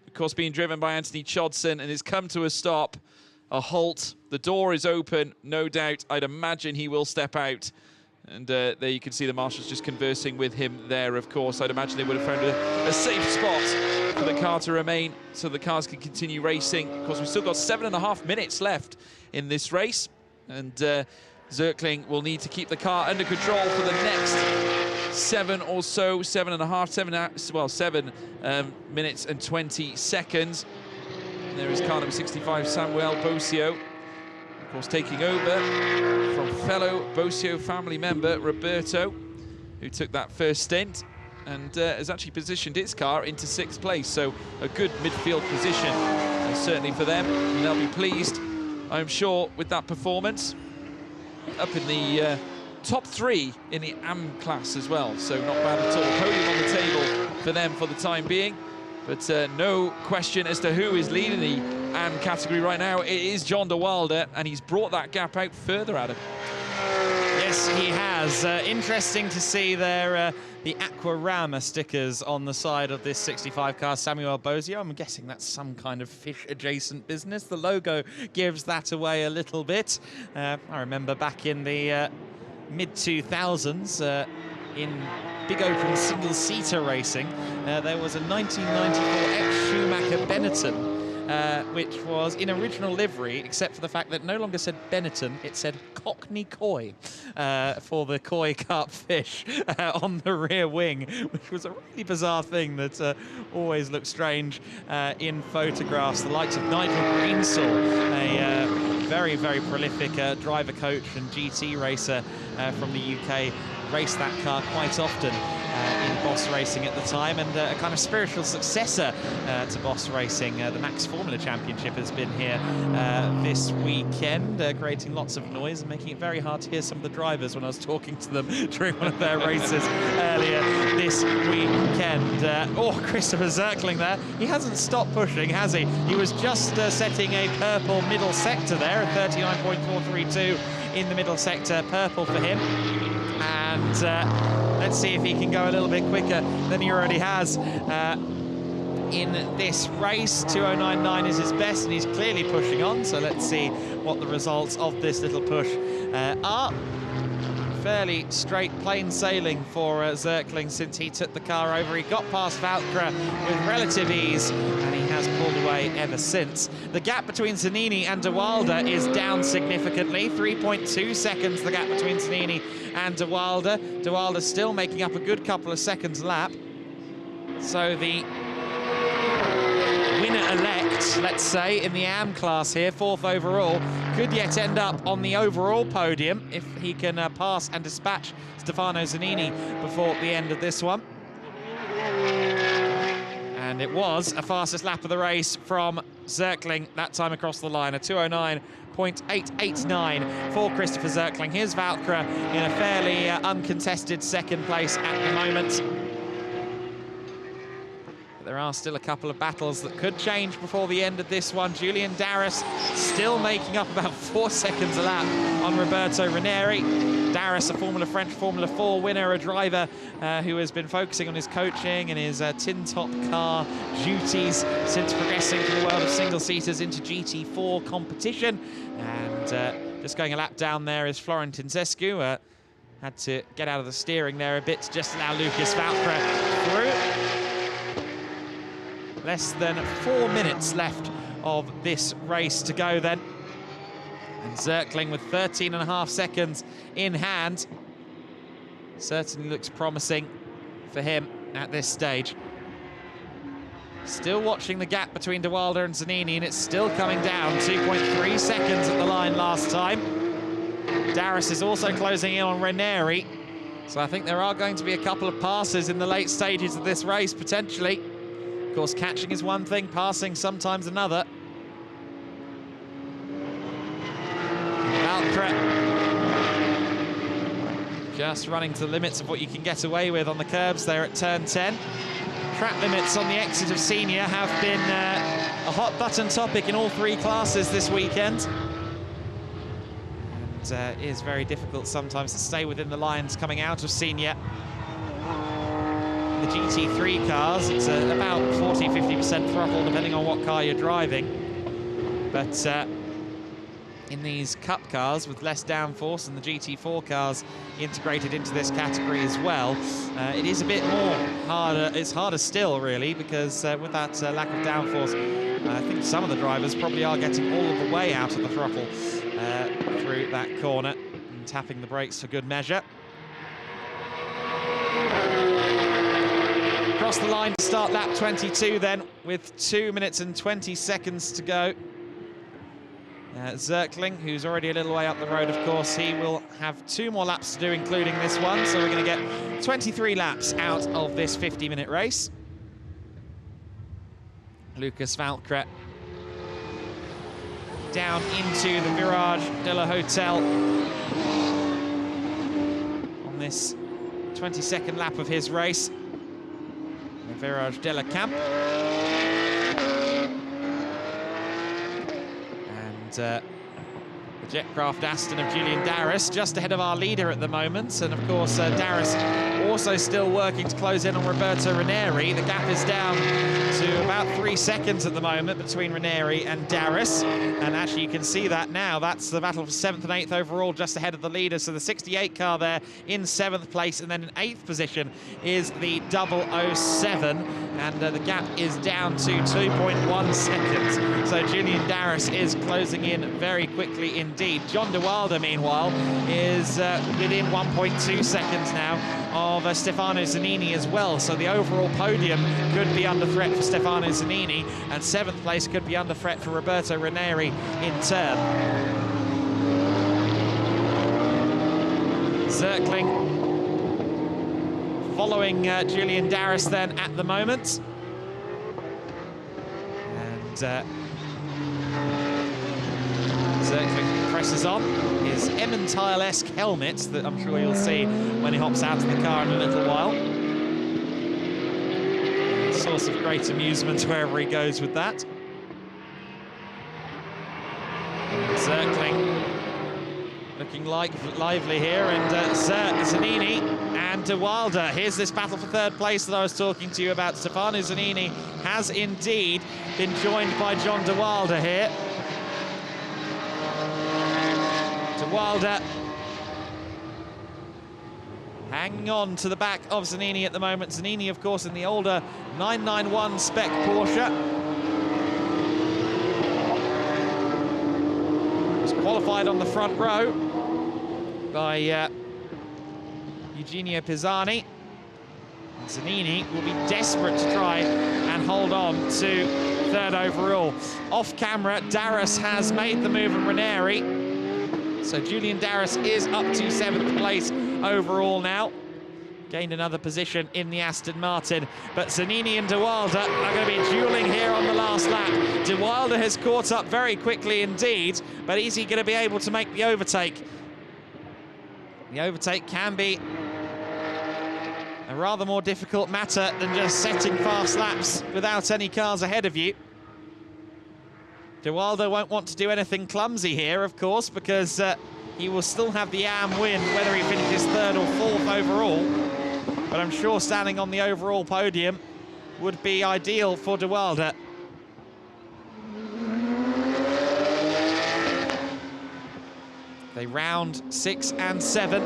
of course, being driven by Anthony Chodson, and has come to a stop, a halt. The door is open, no doubt. I'd imagine he will step out And there you can see the marshals just conversing with him there, of course. I'd imagine they would have found a safe spot for the car to remain so the cars can continue racing. Of course, we've still got 7.5 minutes left in this race. And Zerkling will need to keep the car under control for the next 7 minutes and 20 seconds. And there is car number 65, Samuel Bosio, of course, taking over from fellow Bosio family member Roberto, who took that first stint and has actually positioned its car into 6th place. So a good midfield position, certainly for them. And they'll be pleased, I'm sure, with that performance. Up in the top 3 in the AM class as well, so not bad at all. Podium on the table for them for the time being, but no question as to who is leading the AM category right now. It is John de Wilde, and he's brought that gap out further, Adam. Yes, he has. Interesting to see there the Aquarama stickers on the side of this 65 car, Samuel Bosio. I'm guessing that's some kind of fish-adjacent business. The logo gives that away a little bit. I remember back in the mid-2000s, in big open single-seater racing, there was a 1994 ex-Schumacher Benetton, which was in original livery, except for the fact that it no longer said Benetton, it said Cockney Koi for the koi carp fish on the rear wing, which was a really bizarre thing that always looked strange in photographs. The likes of Nigel Greensaw, a very, very prolific driver, coach and GT racer from the UK, raced that car quite often in Boss Racing at the time, and a kind of spiritual successor to Boss Racing. The Max Formula Championship has been here this weekend, creating lots of noise and making it very hard to hear some of the drivers when I was talking to them during one of their races earlier this weekend. Oh, Christopher Zerkling there. He hasn't stopped pushing, has he? He was just setting a purple middle sector there, at 39.432 in the middle sector, purple for him. And let's see if he can go a little bit quicker than he already has in this race. 2:09.9 is his best, and he's clearly pushing on. So let's see what the results of this little push are. Fairly straight, plain sailing for Zerkling since he took the car over. He got past Valkra with relative ease, and he has pulled away ever since. The gap between Zanini and de Wilde is down significantly. 3.2 seconds, the gap between Zanini and de Wilde. De Wilde still making up a good couple of seconds a lap. So the winner-elect, let's say, in the AM class here, 4th overall, could yet end up on the overall podium if he can pass and dispatch Stefano Zanini before the end of this one. And it was a fastest lap of the race from Zerkling, that time across the line, a 2:09.889 for Christopher Zerkling. Here's Valkra in a fairly uncontested 2nd place at the moment. There are still a couple of battles that could change before the end of this one. Julian Darras still making up about 4 seconds a lap on Roberto Ranieri. Darras, a French Formula 4 winner, a driver who has been focusing on his coaching and his tin top car duties since progressing from the world of single-seaters into GT4 competition. And just going a lap down there is Florentin Zescu. Had to get out of the steering there a bit to just allow Lucas Valkra through. Less than 4 minutes left of this race to go then. And Zerkling with 13.5 seconds in hand. Certainly looks promising for him at this stage. Still watching the gap between de Wilde and Zanini, and it's still coming down. 2.3 seconds at the line last time. Darras is also closing in on Ranieri. So I think there are going to be a couple of passes in the late stages of this race, potentially. Of course, catching is one thing, passing sometimes another. Valkra just running to the limits of what you can get away with on the curbs there at turn 10. Track limits on the exit of Senior have been a hot button topic in all 3 classes this weekend. And it is very difficult sometimes to stay within the lines coming out of Senior. The GT3 cars, it's about 40-50% throttle depending on what car you're driving. But in these Cup cars with less downforce and the GT4 cars integrated into this category as well. It is a bit more harder. It's harder still, really, because with that lack of downforce, I think some of the drivers probably are getting all of the way out of the throttle through that corner and tapping the brakes for good measure. Across the line to start lap 22 then, with 2 minutes and 20 seconds to go. Zerkling, who's already a little way up the road, of course, he will have 2 more laps to do, including this one. So we're going to get 23 laps out of this 50-minute race. Lucas Valkre down into the Virage de la Hotel on this 22nd lap of his race. The Virage de la Camp. And the Jetcraft Aston of Julian Darris just ahead of our leader at the moment. And of course, Darris also still working to close in on Roberto Ranieri. The gap is down to about 3 seconds at the moment between Ranieri and Darris. And actually, you can see that now. That's the battle for 7th and 8th overall, just ahead of the leader. So the 68 car there in 7th place. And then in 8th position is the 007. And the gap is down to 2.1 seconds. So Julian Darris is closing in very quickly indeed. John de Wilde, meanwhile, is within 1.2 seconds now of Stefano Zanini as well. So the overall podium could be under threat for Stefano Zanini, and 7th place could be under threat for Roberto Ranieri in turn. Zerkling following Julian Darris then at the moment. And Zerkling presses on his Emmentaler-esque helmet that I'm sure you'll see when he hops out of the car in a little while. A source of great amusement wherever he goes with that. Zerkling looking lively here, and Zanini and de Wilde. Here's this battle for 3rd place that I was talking to you about. Stefano Zanini has indeed been joined by John de Wilde here. De Wilde hanging on to the back of Zanini at the moment. Zanini, of course, in the older 991 spec Porsche. Was qualified on the front row by Eugenio Pisani. And Zanini will be desperate to try and hold on to 3rd overall. Off camera, Darris has made the move of Ranieri. So Julian Darris is up to 7th place overall now. Gained another position in the Aston Martin. But Zanini and de Wilde are going to be dueling here on the last lap. De Wilde has caught up very quickly indeed, but is he going to be able to make the overtake? The overtake can be a rather more difficult matter than just setting fast laps without any cars ahead of you. De Wilde won't want to do anything clumsy here, of course, because he will still have the AM win, whether he finishes 3rd or 4th overall. But I'm sure standing on the overall podium would be ideal for de Wilde. They round 6 and 7.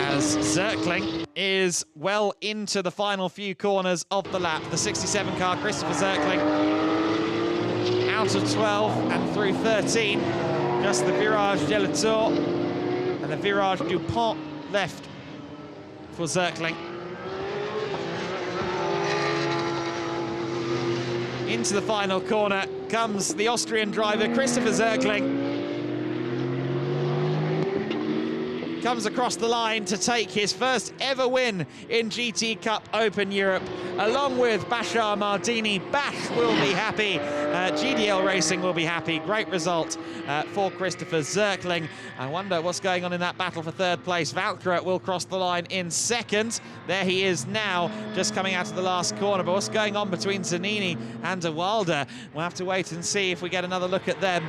As Zerkling is well into the final few corners of the lap. The 67 car, Christopher Zerkling, out of 12 and through 13. Just the Virage de la Tour and the Virage du Pont left for Zerkling. Into the final corner comes the Austrian driver, Christopher Zerkling. Comes across the line to take his first ever win in GT Cup Open Europe, along with Bashar Mardini. Bash will be happy, GDL Racing will be happy. Great result for Christopher Zerkling. I wonder what's going on in that battle for 3rd place. Valkre will cross the line in 2nd. There he is now, just coming out of the last corner. But what's going on between Zanini and de Wilde? We'll have to wait and see if we get another look at them.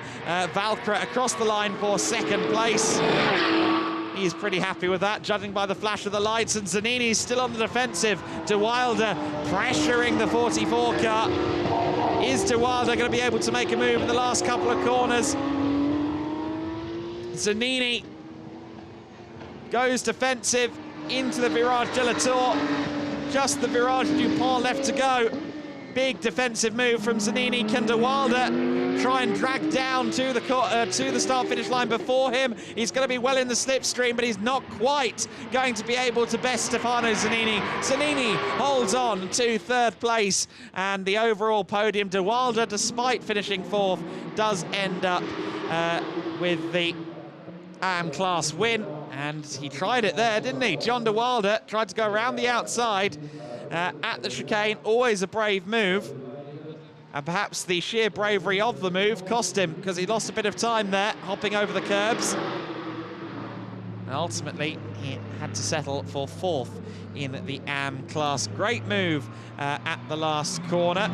Valkre across the line for 2nd place. He's pretty happy with that, judging by the flash of the lights, and Zanini's still on the defensive. De Wilde pressuring the 44 car Is de Wilde going to be able to make a move in the last couple of corners? Zanini goes defensive into the Virage de la Tour. Just the Virage Dupont left to go. Big defensive move from Zanini. Can de Wilde try and drag down to the start-finish line before him? He's going to be well in the slipstream, but he's not quite going to be able to best Stefano Zanini. Zanini holds on to third place, and the overall podium, de Wilde, despite finishing fourth, does end up with the AM class win. And he tried it there, didn't he? John de Wilde tried to go around the outside at the chicane. Always a brave move. And perhaps the sheer bravery of the move cost him, because he lost a bit of time there, hopping over the curbs. And ultimately, he had to settle for fourth in the AM class. Great move at the last corner.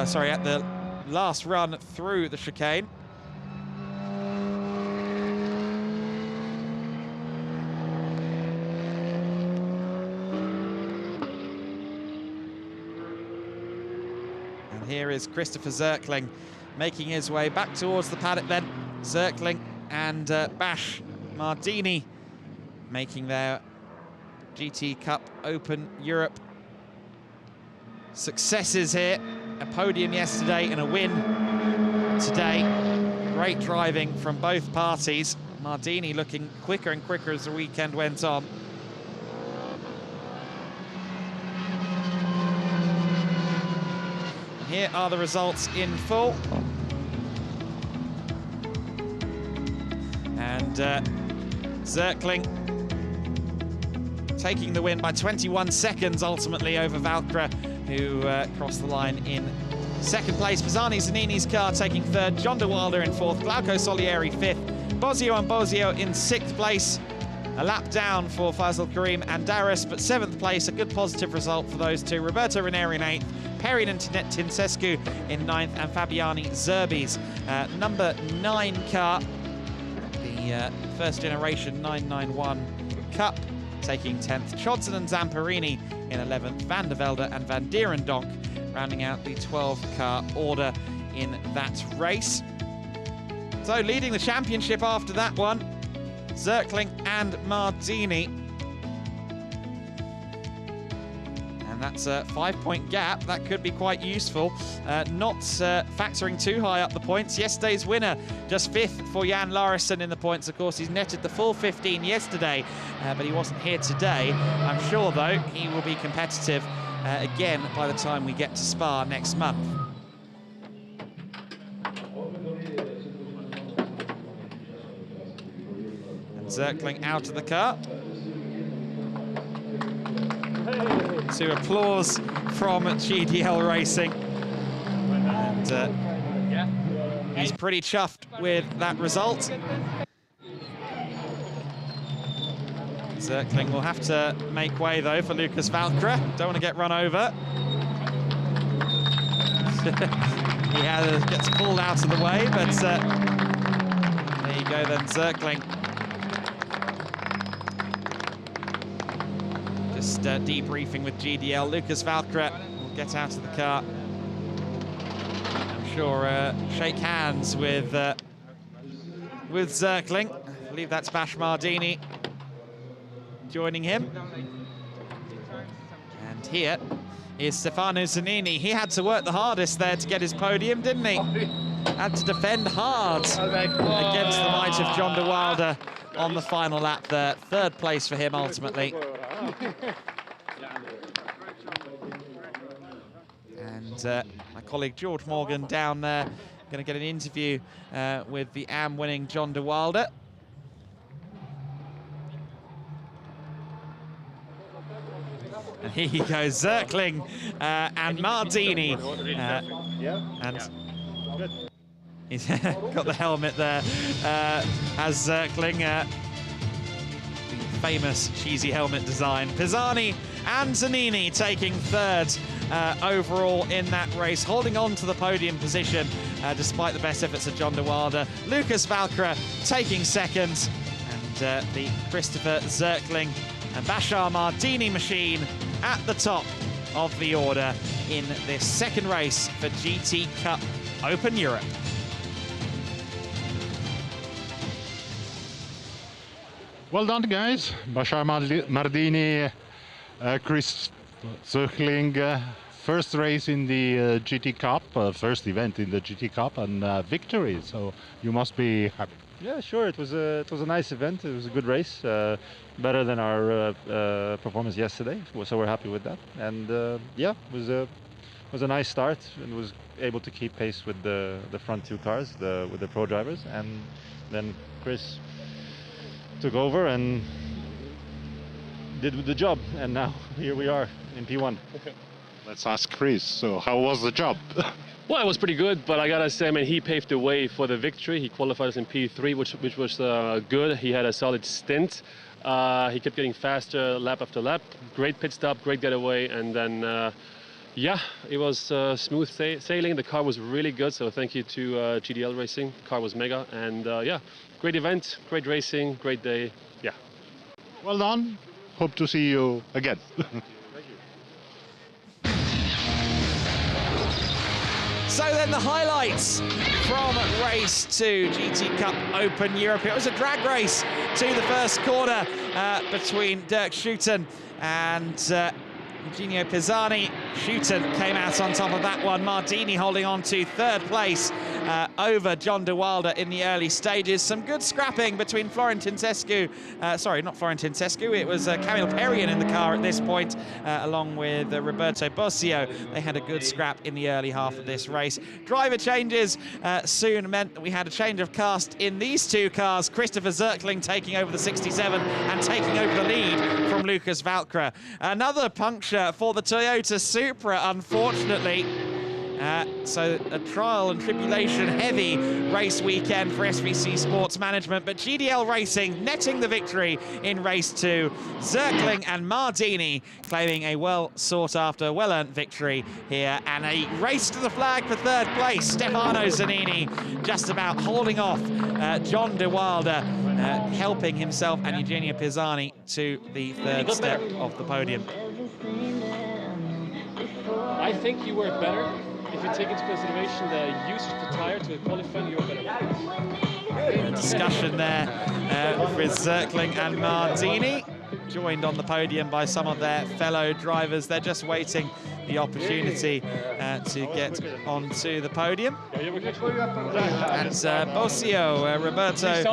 Sorry, at the last run through the chicane. Here is Christopher Zirkling making his way back towards the paddock then. Zirkling and Bash Mardini making their GT Cup Open Europe successes here. A podium yesterday and a win today. Great driving from both parties. Mardini looking quicker and quicker as the weekend went on. Here are the results in full. And Zirkling taking the win by 21 seconds ultimately over Valkyra, who crossed the line in second place. Pisani Zanini's car taking third, John de Wilde in fourth, Glauco Solieri fifth, Bosio Ambosio in sixth place. A lap down for Faisal Karim and Darius, but seventh place, a good positive result for those two. Roberto Ranieri in eighth, Perrin and Tinsescu in ninth, and Fabiani Zerbis. Number 9 car, the first generation 991 Cup, taking 10th. Chodson and Zamparini in 11th, Van der Velde and Van Dierendonk rounding out the 12-car order in that race. So leading the championship after that one, Zirkling and Mardini. And that's a 5-point gap. That could be quite useful. Not factoring too high up the points. Yesterday's winner, just 5th for Jan Larison in the points. Of course, he's netted the full 15 yesterday, but he wasn't here today. I'm sure, though, he will be competitive again by the time we get to Spa next month. Zirkling out of the car. To applause from GDL Racing. And he's pretty chuffed with that result. Zirkling will have to make way, though, for Lucas Valkyra. Don't want to get run over. He gets pulled out of the way, but there you go then, Zirkling. Just debriefing with GDL. Lucas Valkyra will get out of the car. I'm sure shake hands with Zirkling. I believe that's Bash Mardini joining him. And here is Stefano Zanini. He had to work the hardest there to get his podium, didn't he? Had to defend hard against the might of John de Wilde on the final lap there. Third place for him ultimately. And my colleague George Morgan down there going to get an interview with the AM winning John de Wilde. And here he goes, Zirkling and Mardini. And he's got the helmet there, as Zirkling. Famous cheesy helmet design. Pisani and Zanini taking third overall in that race, holding on to the podium position despite the best efforts of John de Wilde. Lucas Valkyra taking second, and the Christopher Zirkling and Bashar Mardini machine at the top of the order in this second race for GT Cup Open Europe. Well done, guys. Bashar Mardini, Chris Zöchling, first race in the GT Cup, first event in the GT Cup, and victory. So you must be happy. Yeah, sure. It was a nice event. It was a good race, better than our performance yesterday. So we're happy with that. And yeah, it was a nice start, and was able to keep pace with the front two cars, with the pro drivers, and then Chris took over and did the job, and now here we are in P1. Let's ask Chris. So how was the job? Well, it was pretty good, but I gotta say, I mean, he paved the way for the victory. He qualified us in P3, which was good. He had a solid stint. He kept getting faster lap after lap. Great pit stop, great getaway, and then yeah, it was smooth sailing. The car was really good, so thank you to GDL Racing. The car was mega, and yeah, great event, great racing, great day. Yeah. Well done. Hope to see you again. So then the highlights from race 2, GT Cup Open Europe. It was a drag race to the first corner between Dirk Schouten and Eugenio Pisani. Schouten came out on top of that one. Mardini holding on to third place over John de Wilder in the early stages. Some good scrapping between Florentin Tescu, sorry, not Florentin Tescu, it was Camille Perrien in the car at this point, along with Roberto Bossio. They had a good scrap in the early half of this race. Driver changes soon meant that we had a change of cast in these two cars. Christopher Zöchling taking over the 67 and taking over the lead from Lucas Valkra. Another puncture for the Toyota Supra, unfortunately. So a trial and tribulation heavy race weekend for SVC Sports Management, but GDL Racing netting the victory in race 2. Zöchling and Mardini claiming a well sought after, well earned victory here, and a race to the flag for third place. Stefano Zanini just about holding off John de Wilder, helping himself and Eugenio Pisani to the third step of the podium. I think you were better. If you take into consideration the usage of the tire to qualify, you're better. Discussion there with Zöchling and Mardini, joined on the podium by some of their fellow drivers. They're just waiting the opportunity to get onto the podium. And Bossio, Roberto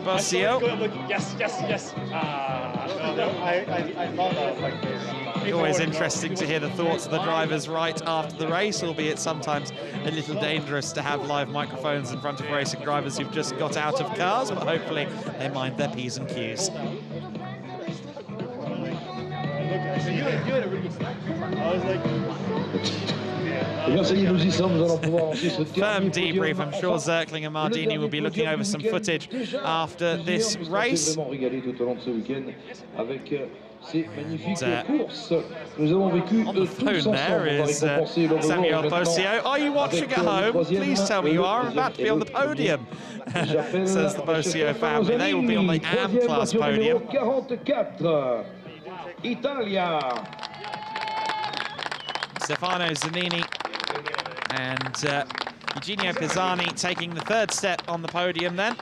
Bossio. Yes. I love that. Always interesting to hear the thoughts of the drivers right after the race, albeit sometimes a little dangerous to have live microphones in front of racing drivers who've just got out of cars, but hopefully they mind their P's and Q's. Firm debrief. I'm sure Zöchling and Mardini will be looking over some footage after this race. On the phone there is Samuel Bossio. Are you watching at home? Please tell me you are. I'm about to be on the podium, says the Bossio family. They will be on the AM class podium. Stefano Zanini and Eugenio Pisani taking the third step on the podium then.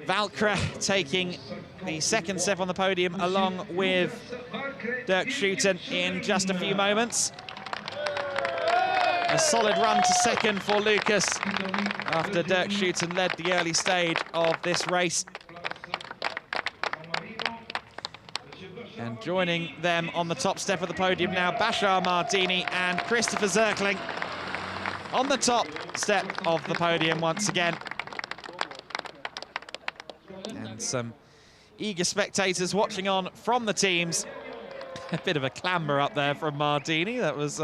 Valkra taking the second step on the podium along with Dirk Schouten in just a few moments. A solid run to second for Lucas after Dirk Schouten led the early stage of this race. And joining them on the top step of the podium now, Bashar Mardini and Christopher Zöchling on the top step of the podium once again. And some eager spectators watching on from the teams. A bit of a clamber up there from Mardini. That was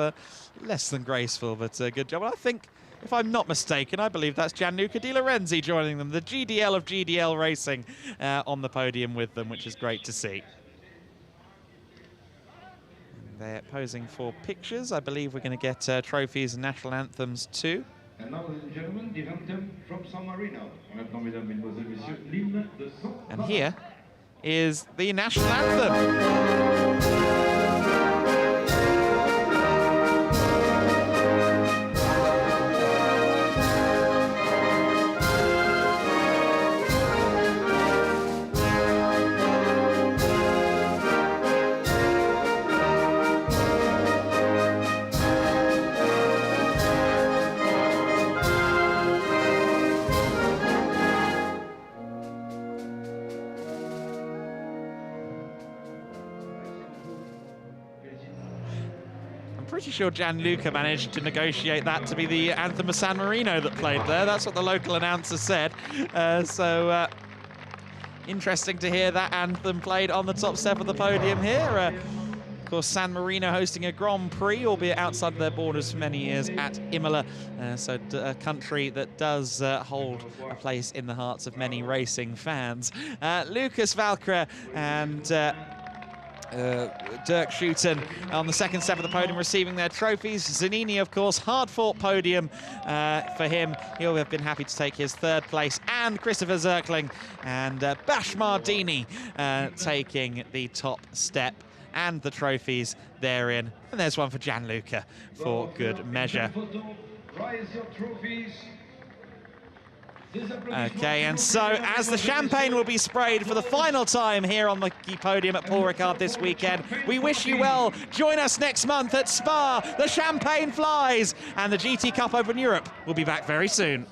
less than graceful, but a good job. And I think, if I'm not mistaken, I believe that's Gianluca Di Lorenzi joining them, the GDL of GDL Racing, on the podium with them, which is great to see. They're posing for pictures. I believe we're going to get trophies and national anthems too. And now, ladies and gentlemen, the anthem from San Marino. And here is the national anthem. pretty sure Gianluca managed to negotiate that to be the Anthem of San Marino that played there. That's what the local announcer said. Interesting to hear that anthem played on the top step of the podium here. Of course, San Marino hosting a Grand Prix, albeit outside their borders for many years at Imola. So a country that does hold a place in the hearts of many racing fans. Lucas Valkra and Dirk Schouten on the second step of the podium receiving their trophies. Zanini, of course, hard-fought podium for him. He'll have been happy to take his third place. And Christopher Zirkling and Bash Mardini taking the top step and the trophies therein. And there's one for Gianluca for good measure. Okay, and so as the champagne will be sprayed for the final time here on the podium at Paul Ricard this weekend, we wish you well. Join us next month at Spa. The champagne flies, and the GT Cup Open Europe will be back very soon.